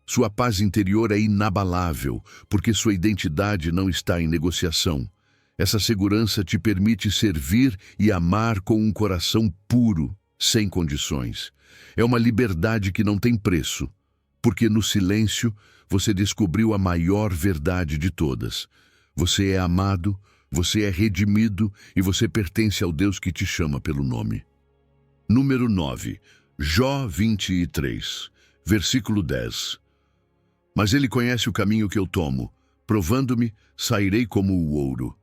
Sua paz interior é inabalável, porque sua identidade não está em negociação. Essa segurança te permite servir e amar com um coração puro, sem condições. É uma liberdade que não tem preço, porque no silêncio você descobriu a maior verdade de todas. Você é amado, você é redimido e você pertence ao Deus que te chama pelo nome. Número 9, Jó 23, versículo 10. Mas ele conhece o caminho que eu tomo, provando-me, sairei como o ouro.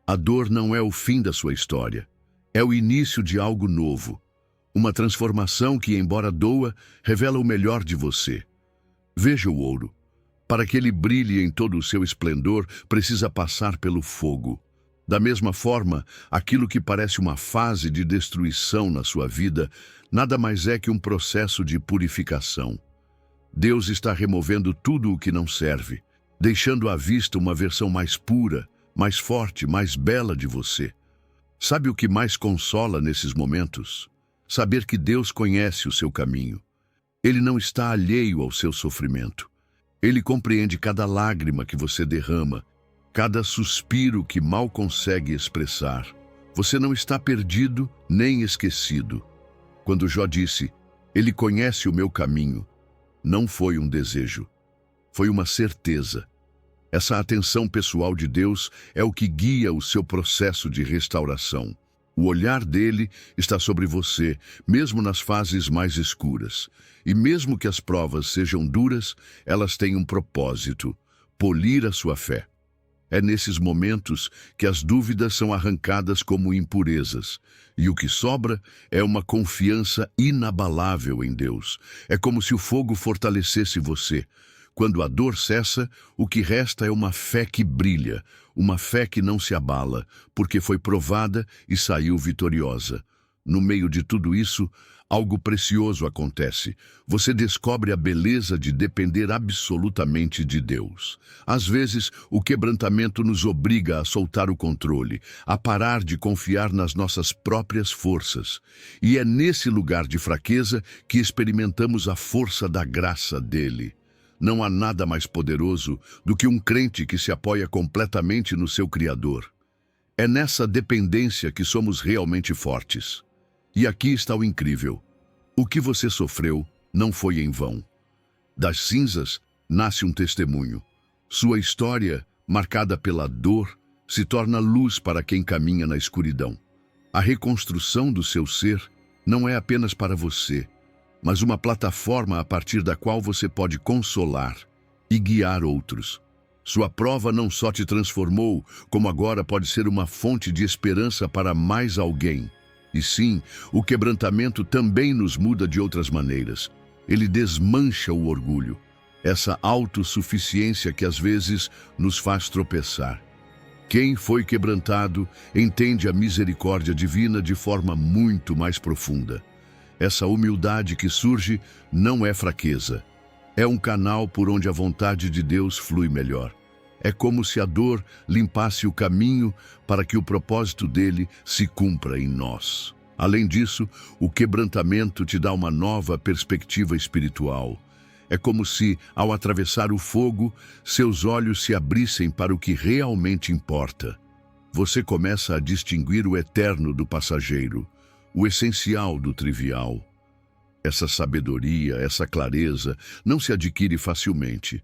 A dor não é o fim da sua história, é o início de algo novo. Uma transformação que, embora doa, revela o melhor de você. Veja o ouro. Para que ele brilhe em todo o seu esplendor, precisa passar pelo fogo. Da mesma forma, aquilo que parece uma fase de destruição na sua vida, nada mais é que um processo de purificação. Deus está removendo tudo o que não serve, deixando à vista uma versão mais pura, mais forte, mais bela de você. Sabe o que mais consola nesses momentos? Saber que Deus conhece o seu caminho. Ele não está alheio ao seu sofrimento. Ele compreende cada lágrima que você derrama, cada suspiro que mal consegue expressar. Você não está perdido nem esquecido. Quando Jó disse, ele conhece o meu caminho, não foi um desejo, foi uma certeza. Essa atenção pessoal de Deus é o que guia o seu processo de restauração. O olhar dele está sobre você, mesmo nas fases mais escuras. E mesmo que as provas sejam duras, elas têm um propósito: polir a sua fé. É nesses momentos que as dúvidas são arrancadas como impurezas, e o que sobra é uma confiança inabalável em Deus. É como se o fogo fortalecesse você. Quando a dor cessa, o que resta é uma fé que brilha, uma fé que não se abala, porque foi provada e saiu vitoriosa. No meio de tudo isso, algo precioso acontece. Você descobre a beleza de depender absolutamente de Deus. Às vezes, o quebrantamento nos obriga a soltar o controle, a parar de confiar nas nossas próprias forças. E é nesse lugar de fraqueza que experimentamos a força da graça dele. Não há nada mais poderoso do que um crente que se apoia completamente no seu Criador. É nessa dependência que somos realmente fortes. E aqui está o incrível. O que você sofreu não foi em vão. Das cinzas nasce um testemunho. Sua história, marcada pela dor, se torna luz para quem caminha na escuridão. A reconstrução do seu ser não é apenas para você, mas uma plataforma a partir da qual você pode consolar, e guiar outros. Sua prova não só te transformou, como agora pode ser uma fonte de esperança para mais alguém. E sim, o quebrantamento também nos muda de outras maneiras. Ele desmancha o orgulho, essa autossuficiência que às vezes nos faz tropeçar. Quem foi quebrantado entende a misericórdia divina de forma muito mais profunda. Essa humildade que surge não é fraqueza. É um canal por onde a vontade de Deus flui melhor. É como se a dor limpasse o caminho para que o propósito dele se cumpra em nós. Além disso, o quebrantamento te dá uma nova perspectiva espiritual. É como se, ao atravessar o fogo, seus olhos se abrissem para o que realmente importa. Você começa a distinguir o eterno do passageiro, o essencial do trivial. Essa sabedoria, essa clareza, não se adquire facilmente.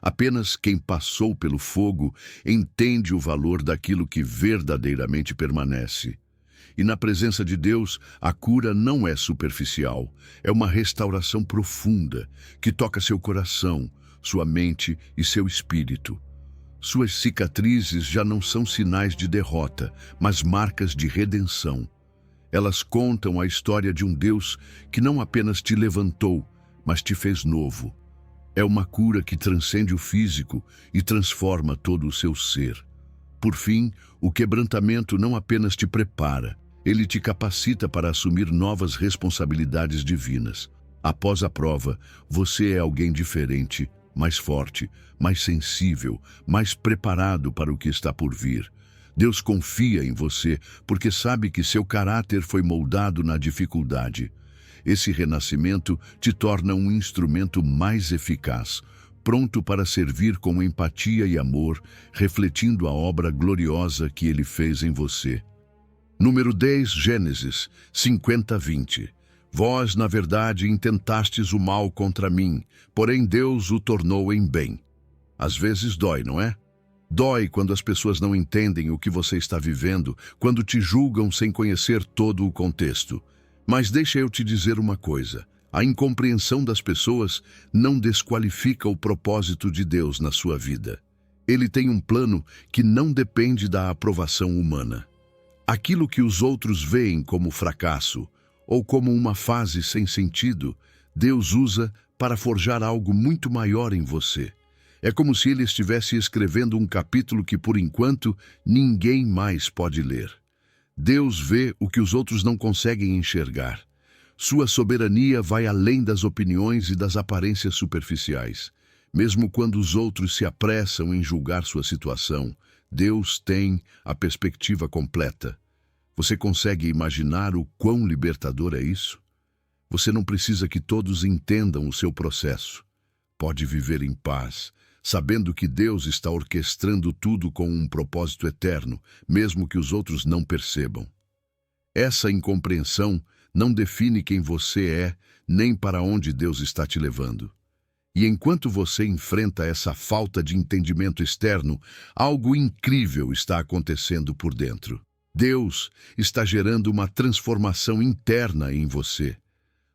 Apenas quem passou pelo fogo entende o valor daquilo que verdadeiramente permanece. E na presença de Deus, a cura não é superficial, é uma restauração profunda que toca seu coração, sua mente e seu espírito. Suas cicatrizes já não são sinais de derrota, mas marcas de redenção. Elas contam a história de um Deus que não apenas te levantou, mas te fez novo. É uma cura que transcende o físico e transforma todo o seu ser. Por fim, o quebrantamento não apenas te prepara, ele te capacita para assumir novas responsabilidades divinas. Após a prova, você é alguém diferente, mais forte, mais sensível, mais preparado para o que está por vir. Deus confia em você porque sabe que seu caráter foi moldado na dificuldade. Esse renascimento te torna um instrumento mais eficaz, pronto para servir com empatia e amor, refletindo a obra gloriosa que ele fez em você. Número 10, Gênesis 50:20. Vós, na verdade, intentastes o mal contra mim, porém Deus o tornou em bem. Às vezes dói, não é? Dói quando as pessoas não entendem o que você está vivendo, quando te julgam sem conhecer todo o contexto. Mas deixa eu te dizer uma coisa. A incompreensão das pessoas não desqualifica o propósito de Deus na sua vida. Ele tem um plano que não depende da aprovação humana. Aquilo que os outros veem como fracasso ou como uma fase sem sentido, Deus usa para forjar algo muito maior em você. É como se ele estivesse escrevendo um capítulo que, por enquanto, ninguém mais pode ler. Deus vê o que os outros não conseguem enxergar. Sua soberania vai além das opiniões e das aparências superficiais. Mesmo quando os outros se apressam em julgar sua situação, Deus tem a perspectiva completa. Você consegue imaginar o quão libertador é isso? Você não precisa que todos entendam o seu processo. Pode viver em paz, sabendo que Deus está orquestrando tudo com um propósito eterno, mesmo que os outros não percebam. Essa incompreensão não define quem você é, nem para onde Deus está te levando. E enquanto você enfrenta essa falta de entendimento externo, algo incrível está acontecendo por dentro. Deus está gerando uma transformação interna em você.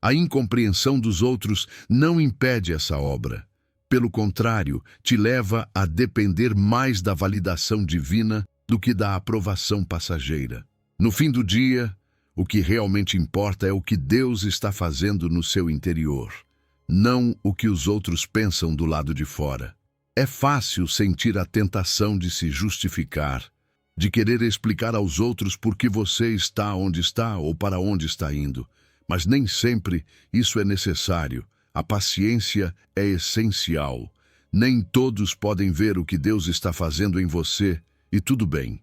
A incompreensão dos outros não impede essa obra. Pelo contrário, te leva a depender mais da validação divina do que da aprovação passageira. No fim do dia, o que realmente importa é o que Deus está fazendo no seu interior, não o que os outros pensam do lado de fora. É fácil sentir a tentação de se justificar, de querer explicar aos outros por que você está onde está ou para onde está indo. Mas nem sempre isso é necessário. A paciência é essencial. Nem todos podem ver o que Deus está fazendo em você, e tudo bem.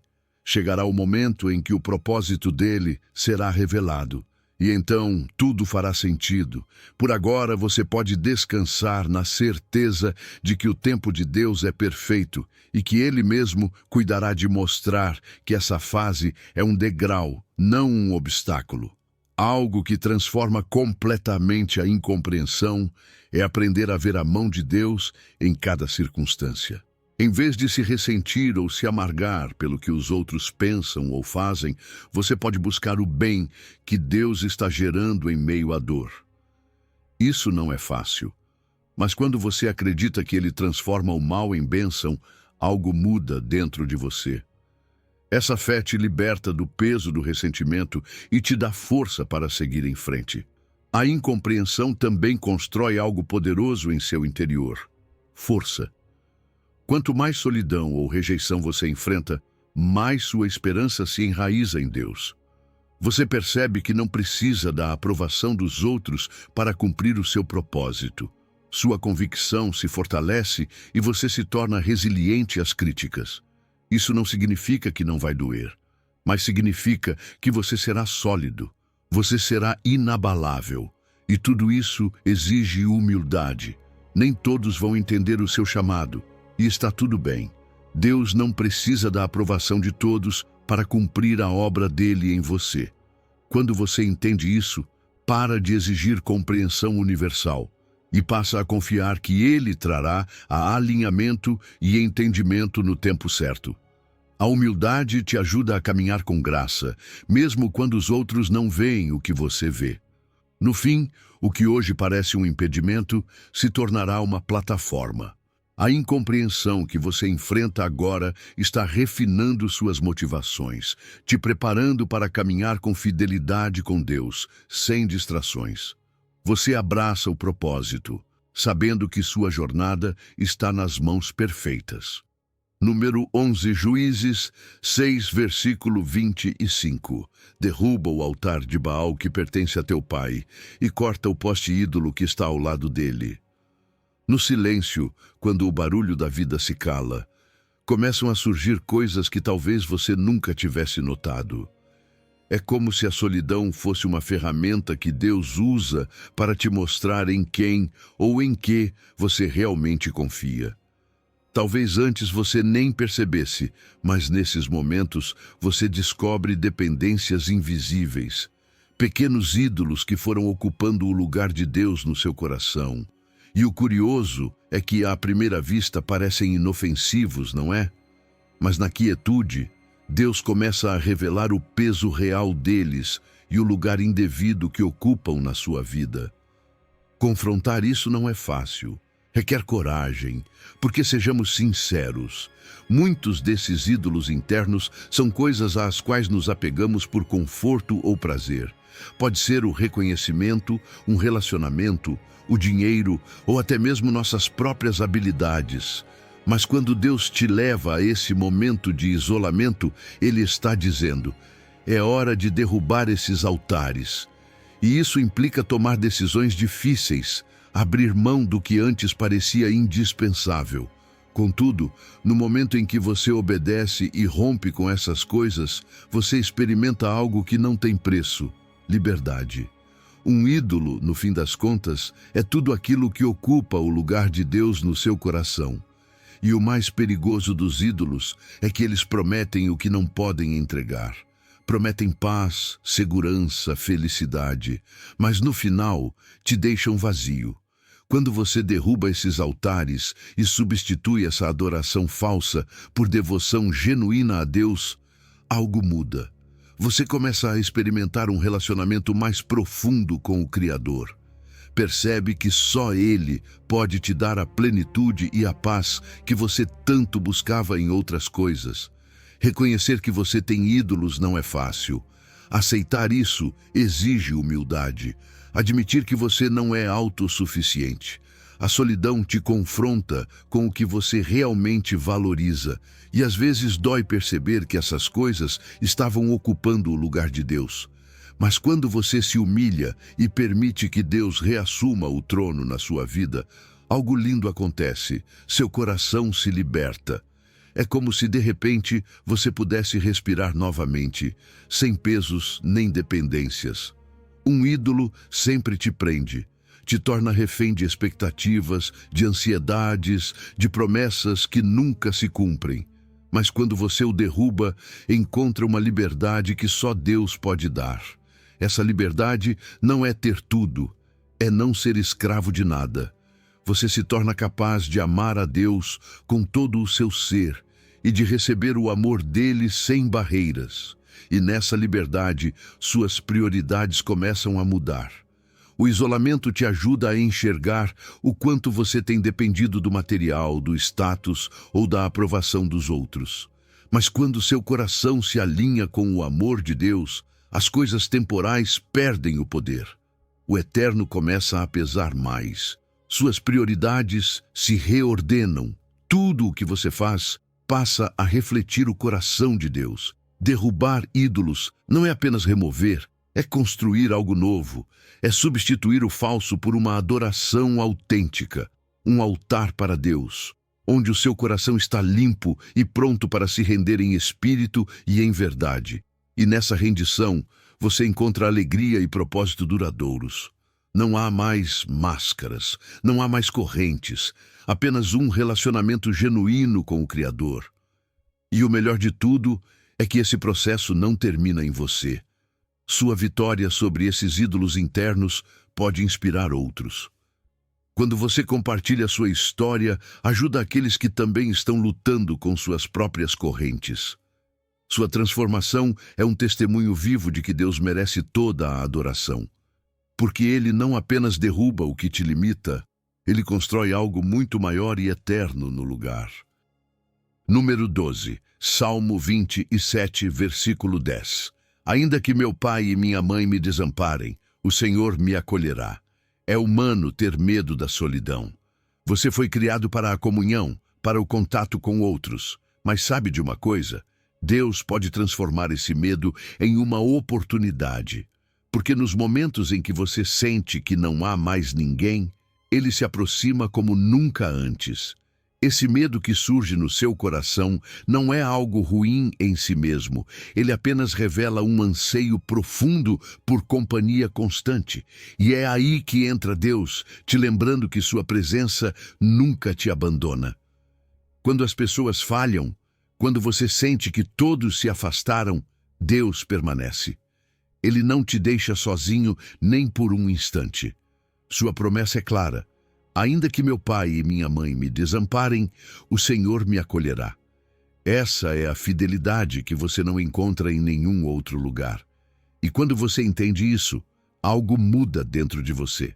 Chegará o momento em que o propósito dele será revelado. E então tudo fará sentido. Por agora você pode descansar na certeza de que o tempo de Deus é perfeito e que Ele mesmo cuidará de mostrar que essa fase é um degrau, não um obstáculo. Algo que transforma completamente a incompreensão é aprender a ver a mão de Deus em cada circunstância. Em vez de se ressentir ou se amargar pelo que os outros pensam ou fazem, você pode buscar o bem que Deus está gerando em meio à dor. Isso não é fácil, Mas quando você acredita que ele transforma o mal em bênção, algo muda dentro de você. Essa fé te liberta do peso do ressentimento e te dá força para seguir em frente. A incompreensão também constrói algo poderoso em seu interior: força. Quanto mais solidão ou rejeição você enfrenta, mais sua esperança se enraiza em Deus. Você percebe que não precisa da aprovação dos outros para cumprir o seu propósito. Sua convicção se fortalece e você se torna resiliente às críticas. Isso não significa que não vai doer, mas significa que você será sólido, você será inabalável. E tudo isso exige humildade. Nem todos vão entender o seu chamado, e está tudo bem. Deus não precisa da aprovação de todos para cumprir a obra dele em você. Quando você entende isso, para de exigir compreensão universal e passa a confiar que ele trará alinhamento e entendimento no tempo certo. A humildade te ajuda a caminhar com graça, mesmo quando os outros não veem o que você vê. No fim, o que hoje parece um impedimento se tornará uma plataforma. A incompreensão que você enfrenta agora está refinando suas motivações, te preparando para caminhar com fidelidade com Deus, sem distrações. Você abraça o propósito, sabendo que sua jornada está nas mãos perfeitas. Número 11, Juízes 6, versículo 25. Derruba o altar de Baal que pertence a teu pai e corta o poste ídolo que está ao lado dele. No silêncio, quando o barulho da vida se cala, começam a surgir coisas que talvez você nunca tivesse notado. É como se a solidão fosse uma ferramenta que Deus usa para te mostrar em quem ou em que você realmente confia. Talvez antes você nem percebesse, mas nesses momentos você descobre dependências invisíveis, pequenos ídolos que foram ocupando o lugar de Deus no seu coração. E o curioso é que à primeira vista parecem inofensivos, não é? Mas na quietude, Deus começa a revelar o peso real deles e o lugar indevido que ocupam na sua vida. Confrontar isso não é fácil. Requer coragem, porque sejamos sinceros, muitos desses ídolos internos são coisas às quais nos apegamos por conforto ou prazer. Pode ser o reconhecimento, um relacionamento, o dinheiro ou até mesmo nossas próprias habilidades. Mas quando Deus te leva a esse momento de isolamento, Ele está dizendo: é hora de derrubar esses altares. E isso implica tomar decisões difíceis, abrir mão do que antes parecia indispensável. Contudo, no momento em que você obedece e rompe com essas coisas, você experimenta algo que não tem preço: liberdade. Um ídolo, no fim das contas, é tudo aquilo que ocupa o lugar de Deus no seu coração. E o mais perigoso dos ídolos é que eles prometem o que não podem entregar. Prometem paz, segurança, felicidade, mas no final te deixam vazio. Quando você derruba esses altares e substitui essa adoração falsa por devoção genuína a Deus, algo muda. Você começa a experimentar um relacionamento mais profundo com o Criador. Percebe que só Ele pode te dar a plenitude e a paz que você tanto buscava em outras coisas. Reconhecer que você tem ídolos não é fácil. Aceitar isso exige humildade. Admitir que você não é autossuficiente. A solidão te confronta com o que você realmente valoriza, e às vezes dói perceber que essas coisas estavam ocupando o lugar de Deus. Mas quando você se humilha e permite que Deus reassuma o trono na sua vida, algo lindo acontece, seu coração se liberta. É como se de repente você pudesse respirar novamente, sem pesos nem dependências. Um ídolo sempre te prende, te torna refém de expectativas, de ansiedades, de promessas que nunca se cumprem. Mas quando você o derruba, encontra uma liberdade que só Deus pode dar. Essa liberdade não é ter tudo, é não ser escravo de nada. Você se torna capaz de amar a Deus com todo o seu ser e de receber o amor dele sem barreiras. E nessa liberdade, suas prioridades começam a mudar. O isolamento te ajuda a enxergar o quanto você tem dependido do material, do status ou da aprovação dos outros. Mas quando seu coração se alinha com o amor de Deus, as coisas temporais perdem o poder. O eterno começa a pesar mais. Suas prioridades se reordenam. Tudo o que você faz passa a refletir o coração de Deus. Derrubar ídolos não é apenas remover, é construir algo novo, é substituir o falso por uma adoração autêntica, um altar para Deus, onde o seu coração está limpo e pronto para se render em espírito e em verdade. E nessa rendição, você encontra alegria e propósito duradouros. Não há mais máscaras, não há mais correntes, apenas um relacionamento genuíno com o Criador. E o melhor de tudo é que esse processo não termina em você. Sua vitória sobre esses ídolos internos pode inspirar outros. Quando você compartilha sua história, ajuda aqueles que também estão lutando com suas próprias correntes. Sua transformação é um testemunho vivo de que Deus merece toda a adoração. Porque Ele não apenas derruba o que te limita, Ele constrói algo muito maior e eterno no lugar. Número 12, Salmo 27, versículo 10. Ainda que meu pai e minha mãe me desamparem, o Senhor me acolherá. É humano ter medo da solidão. Você foi criado para a comunhão, para o contato com outros. Mas sabe de uma coisa? Deus pode transformar esse medo em uma oportunidade. Porque nos momentos em que você sente que não há mais ninguém, Ele se aproxima como nunca antes. Esse medo que surge no seu coração não é algo ruim em si mesmo. Ele apenas revela um anseio profundo por companhia constante. E é aí que entra Deus, te lembrando que sua presença nunca te abandona. Quando as pessoas falham, quando você sente que todos se afastaram, Deus permanece. Ele não te deixa sozinho nem por um instante. Sua promessa é clara. Ainda que meu pai e minha mãe me desamparem, o Senhor me acolherá. Essa é a fidelidade que você não encontra em nenhum outro lugar. E quando você entende isso, algo muda dentro de você.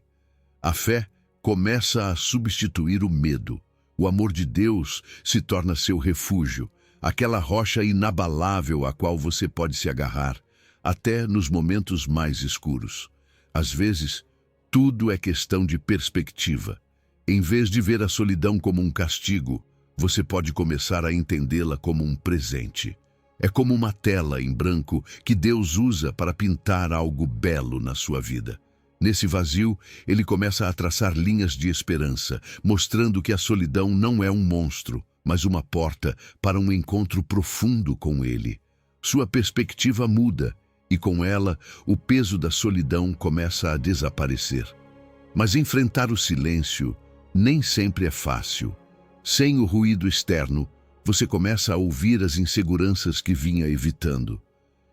A fé começa a substituir o medo. O amor de Deus se torna seu refúgio, aquela rocha inabalável a qual você pode se agarrar, até nos momentos mais escuros. Às vezes, tudo é questão de perspectiva. Em vez de ver a solidão como um castigo, você pode começar a entendê-la como um presente. É como uma tela em branco que Deus usa para pintar algo belo na sua vida. Nesse vazio, Ele começa a traçar linhas de esperança, mostrando que a solidão não é um monstro, mas uma porta para um encontro profundo com Ele. Sua perspectiva muda, e com ela, o peso da solidão começa a desaparecer. Mas enfrentar o silêncio nem sempre é fácil. Sem o ruído externo, você começa a ouvir as inseguranças que vinha evitando.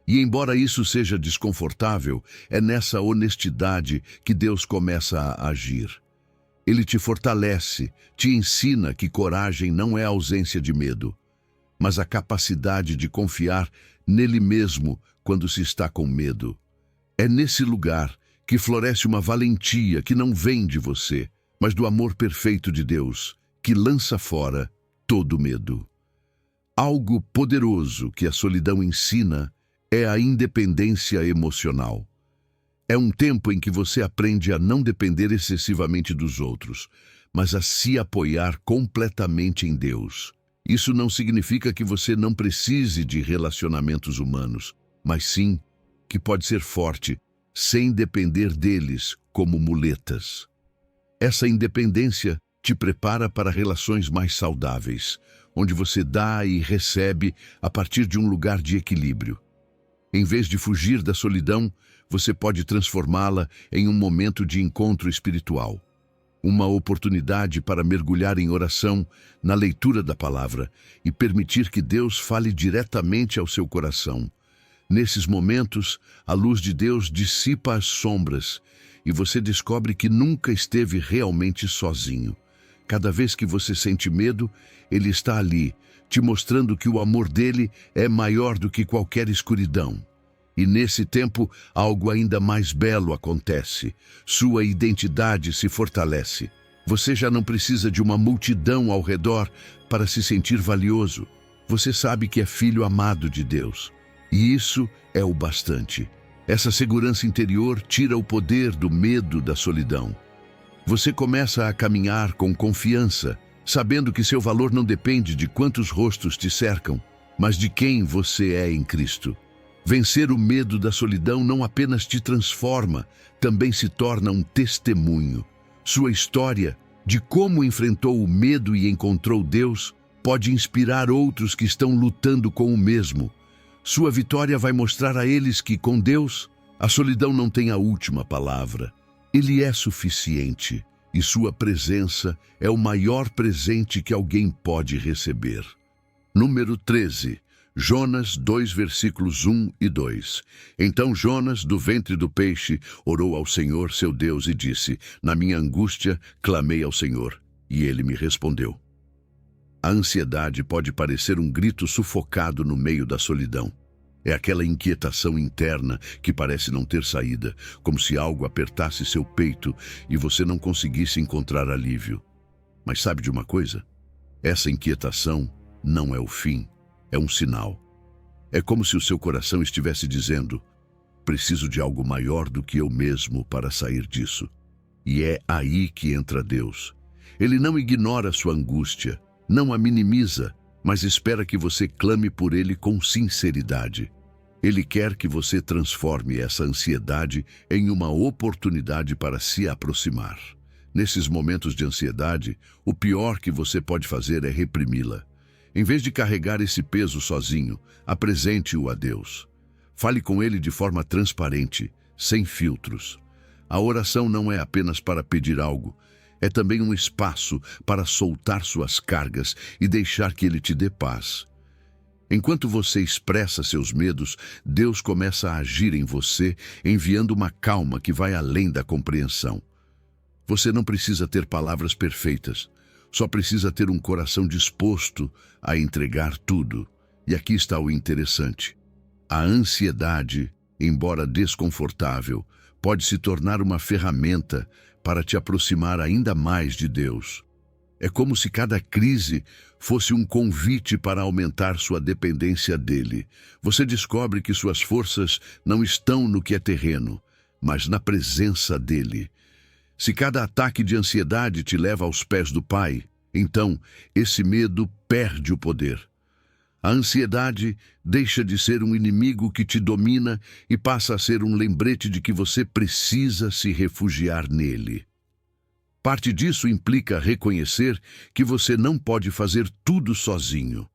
E embora isso seja desconfortável, é nessa honestidade que Deus começa a agir. Ele te fortalece, te ensina que coragem não é ausência de medo, mas a capacidade de confiar nele mesmo quando se está com medo. É nesse lugar que floresce uma valentia que não vem de você, mas do amor perfeito de Deus, que lança fora todo medo. Algo poderoso que a solidão ensina é a independência emocional. É um tempo em que você aprende a não depender excessivamente dos outros, mas a se apoiar completamente em Deus. Isso não significa que você não precise de relacionamentos humanos, mas sim que pode ser forte sem depender deles como muletas. Essa independência te prepara para relações mais saudáveis, onde você dá e recebe a partir de um lugar de equilíbrio. Em vez de fugir da solidão, você pode transformá-la em um momento de encontro espiritual. Uma oportunidade para mergulhar em oração, na leitura da palavra e permitir que Deus fale diretamente ao seu coração. Nesses momentos, a luz de Deus dissipa as sombras e você descobre que nunca esteve realmente sozinho. Cada vez que você sente medo, Ele está ali, te mostrando que o amor dele é maior do que qualquer escuridão. E nesse tempo, algo ainda mais belo acontece. Sua identidade se fortalece. Você já não precisa de uma multidão ao redor para se sentir valioso. Você sabe que é filho amado de Deus. E isso é o bastante. Essa segurança interior tira o poder do medo da solidão. Você começa a caminhar com confiança, sabendo que seu valor não depende de quantos rostos te cercam, mas de quem você é em Cristo. Vencer o medo da solidão não apenas te transforma, também se torna um testemunho. Sua história de como enfrentou o medo e encontrou Deus pode inspirar outros que estão lutando com o mesmo. Sua vitória vai mostrar a eles que, com Deus, a solidão não tem a última palavra. Ele é suficiente e sua presença é o maior presente que alguém pode receber. Número 13. Jonas 2, versículos 1 e 2. Então Jonas, do ventre do peixe, orou ao Senhor, seu Deus, e disse: Na minha angústia, clamei ao Senhor, e ele me respondeu. A ansiedade pode parecer um grito sufocado no meio da solidão. É aquela inquietação interna que parece não ter saída, como se algo apertasse seu peito e você não conseguisse encontrar alívio. Mas sabe de uma coisa? Essa inquietação não é o fim. É um sinal. É como se o seu coração estivesse dizendo: preciso de algo maior do que eu mesmo para sair disso. E é aí que entra Deus. Ele não ignora sua angústia, não a minimiza, mas espera que você clame por ele com sinceridade. Ele quer que você transforme essa ansiedade em uma oportunidade para se aproximar. Nesses momentos de ansiedade, o pior que você pode fazer é reprimi-la. Em vez de carregar esse peso sozinho, apresente-o a Deus. Fale com Ele de forma transparente, sem filtros. A oração não é apenas para pedir algo, é também um espaço para soltar suas cargas e deixar que Ele te dê paz. Enquanto você expressa seus medos, Deus começa a agir em você, enviando uma calma que vai além da compreensão. Você não precisa ter palavras perfeitas. Só precisa ter um coração disposto a entregar tudo. E aqui está o interessante. A ansiedade, embora desconfortável, pode se tornar uma ferramenta para te aproximar ainda mais de Deus. É como se cada crise fosse um convite para aumentar sua dependência dele. Você descobre que suas forças não estão no que é terreno, mas na presença dele. Se cada ataque de ansiedade te leva aos pés do Pai, então esse medo perde o poder. A ansiedade deixa de ser um inimigo que te domina e passa a ser um lembrete de que você precisa se refugiar nele. Parte disso implica reconhecer que você não pode fazer tudo sozinho.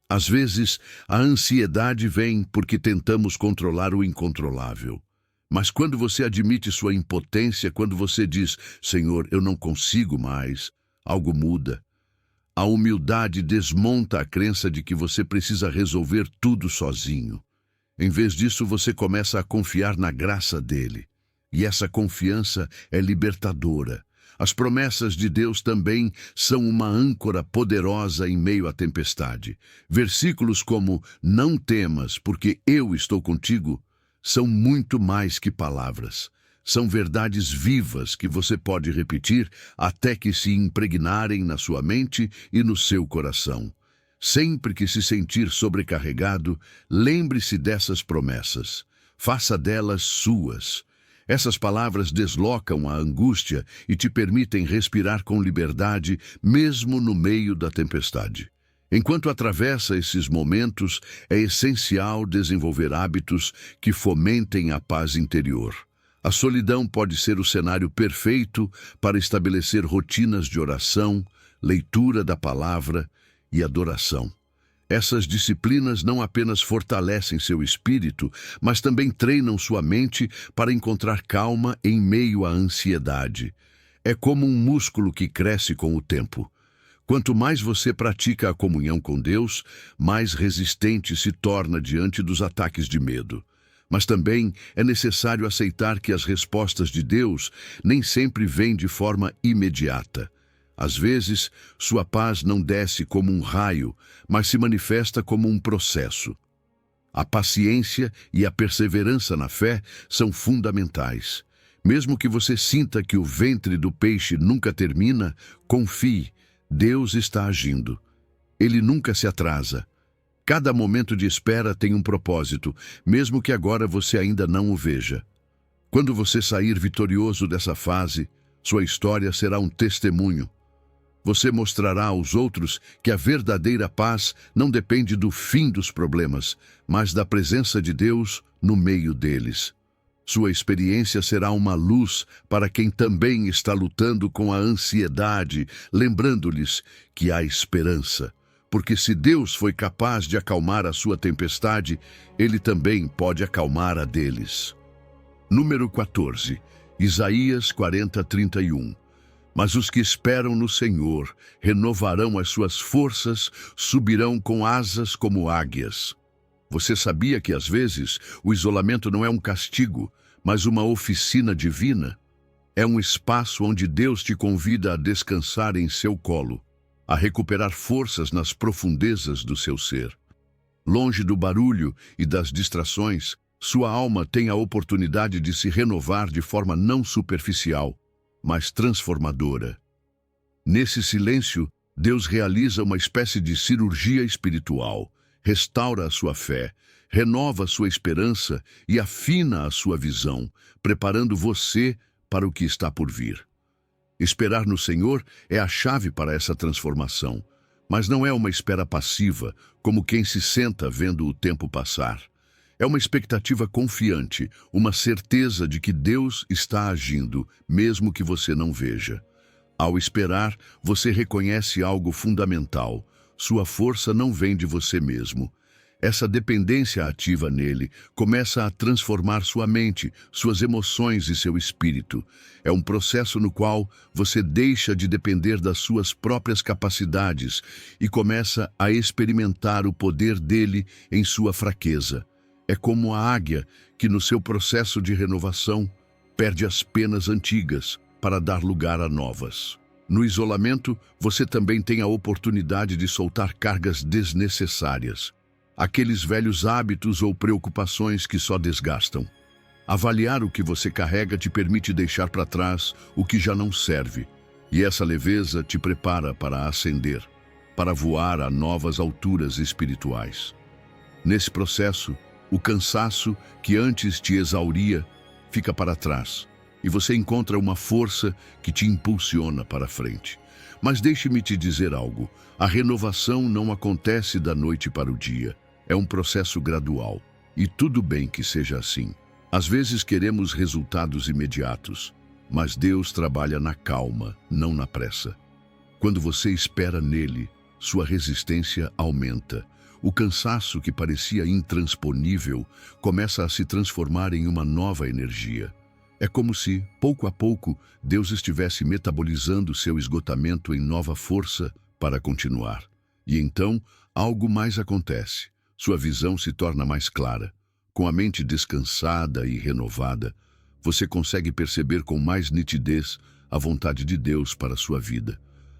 Às vezes, a ansiedade vem porque tentamos controlar o incontrolável. Mas quando você admite sua impotência, quando você diz: Senhor, eu não consigo mais, algo muda. A humildade desmonta a crença de que você precisa resolver tudo sozinho. Em vez disso, você começa a confiar na graça dele. E essa confiança é libertadora. As promessas de Deus também são uma âncora poderosa em meio à tempestade. Versículos como: Não temas, porque eu estou contigo, são muito mais que palavras. São verdades vivas que você pode repetir até que se impregnarem na sua mente e no seu coração. Sempre que se sentir sobrecarregado, lembre-se dessas promessas. Faça delas suas. Essas palavras deslocam a angústia e te permitem respirar com liberdade, mesmo no meio da tempestade. Enquanto atravessa esses momentos, é essencial desenvolver hábitos que fomentem a paz interior. A solidão pode ser o cenário perfeito para estabelecer rotinas de oração, leitura da palavra e adoração. Essas disciplinas não apenas fortalecem seu espírito, mas também treinam sua mente para encontrar calma em meio à ansiedade. É como um músculo que cresce com o tempo. Quanto mais você pratica a comunhão com Deus, mais resistente se torna diante dos ataques de medo. Mas também é necessário aceitar que as respostas de Deus nem sempre vêm de forma imediata. Às vezes, sua paz não desce como um raio, mas se manifesta como um processo. A paciência e a perseverança na fé são fundamentais. Mesmo que você sinta que o ventre do peixe nunca termina, confie, Deus está agindo. Ele nunca se atrasa. Cada momento de espera tem um propósito, mesmo que agora você ainda não o veja. Quando você sair vitorioso dessa fase, sua história será um testemunho. Você mostrará aos outros que a verdadeira paz não depende do fim dos problemas, mas da presença de Deus no meio deles. Sua experiência será uma luz para quem também está lutando com a ansiedade, lembrando-lhes que há esperança. Porque se Deus foi capaz de acalmar a sua tempestade, Ele também pode acalmar a deles. Número 14, Isaías 40:31. Mas os que esperam no Senhor renovarão as suas forças, subirão com asas como águias. Você sabia que, às vezes, o isolamento não é um castigo, mas uma oficina divina? É um espaço onde Deus te convida a descansar em seu colo, a recuperar forças nas profundezas do seu ser. Longe do barulho e das distrações, sua alma tem a oportunidade de se renovar de forma não superficial, mas transformadora. Nesse silêncio, Deus realiza uma espécie de cirurgia espiritual, restaura a sua fé, renova a sua esperança e afina a sua visão, preparando você para o que está por vir. Esperar no Senhor é a chave para essa transformação, mas não é uma espera passiva, como quem se senta vendo o tempo passar. É uma expectativa confiante, uma certeza de que Deus está agindo, mesmo que você não veja. Ao esperar, você reconhece algo fundamental. Sua força não vem de você mesmo. Essa dependência ativa nele começa a transformar sua mente, suas emoções e seu espírito. É um processo no qual você deixa de depender das suas próprias capacidades e começa a experimentar o poder dele em sua fraqueza. É como a águia que, no seu processo de renovação, perde as penas antigas para dar lugar a novas. No isolamento, você também tem a oportunidade de soltar cargas desnecessárias, aqueles velhos hábitos ou preocupações que só desgastam. Avaliar o que você carrega te permite deixar para trás o que já não serve, e essa leveza te prepara para ascender, para voar a novas alturas espirituais. Nesse processo, o cansaço que antes te exauria fica para trás, e você encontra uma força que te impulsiona para frente. Mas deixe-me te dizer algo, a renovação não acontece da noite para o dia. É um processo gradual, e tudo bem que seja assim. Às vezes queremos resultados imediatos, mas Deus trabalha na calma, não na pressa. Quando você espera nele, sua resistência aumenta. O cansaço que parecia intransponível começa a se transformar em uma nova energia. É como se, pouco a pouco, Deus estivesse metabolizando seu esgotamento em nova força para continuar. E então, algo mais acontece. Sua visão se torna mais clara. Com a mente descansada e renovada, você consegue perceber com mais nitidez a vontade de Deus para a sua vida.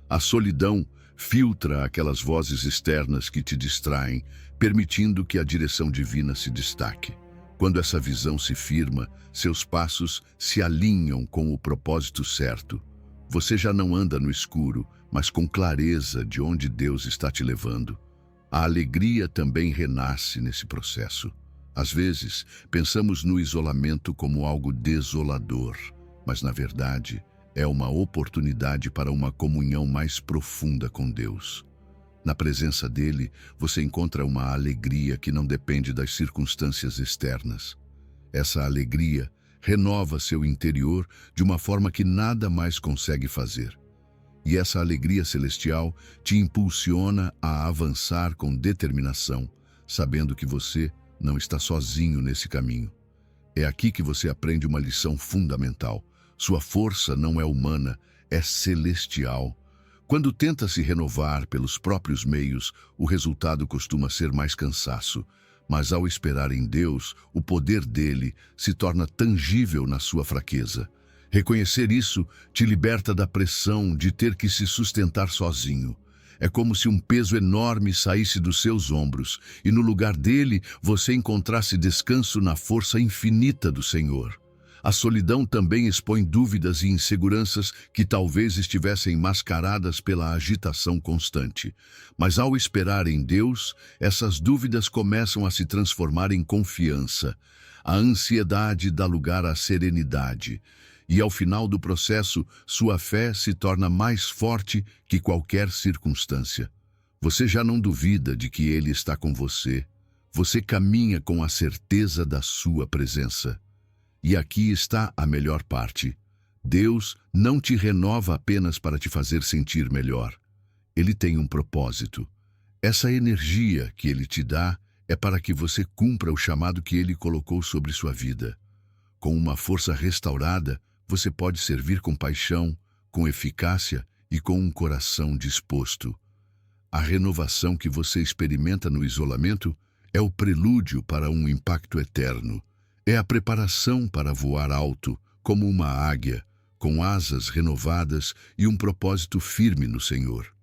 A solidão filtra aquelas vozes externas que te distraem, permitindo que a direção divina se destaque. Quando essa visão se firma, seus passos se alinham com o propósito certo. Você já não anda no escuro, mas com clareza de onde Deus está te levando. A alegria também renasce nesse processo. Às vezes, pensamos no isolamento como algo desolador, mas na verdade, é uma oportunidade para uma comunhão mais profunda com Deus. Na presença dele, você encontra uma alegria que não depende das circunstâncias externas. Essa alegria renova seu interior de uma forma que nada mais consegue fazer. E essa alegria celestial te impulsiona a avançar com determinação, sabendo que você não está sozinho nesse caminho. É aqui que você aprende uma lição fundamental. Sua força não é humana, é celestial. Quando tenta se renovar pelos próprios meios, o resultado costuma ser mais cansaço. Mas ao esperar em Deus, o poder dele se torna tangível na sua fraqueza. Reconhecer isso te liberta da pressão de ter que se sustentar sozinho. É como se um peso enorme saísse dos seus ombros e no lugar dele você encontrasse descanso na força infinita do Senhor. A solidão também expõe dúvidas e inseguranças que talvez estivessem mascaradas pela agitação constante. Mas ao esperar em Deus, essas dúvidas começam a se transformar em confiança. A ansiedade dá lugar à serenidade. E ao final do processo, sua fé se torna mais forte que qualquer circunstância. Você já não duvida de que Ele está com você. Você caminha com a certeza da sua presença. E aqui está a melhor parte. Deus não te renova apenas para te fazer sentir melhor. Ele tem um propósito. Essa energia que Ele te dá é para que você cumpra o chamado que Ele colocou sobre sua vida. Com uma força restaurada, você pode servir com paixão, com eficácia e com um coração disposto. A renovação que você experimenta no isolamento é o prelúdio para um impacto eterno. É a preparação para voar alto, como uma águia, com asas renovadas e um propósito firme no Senhor.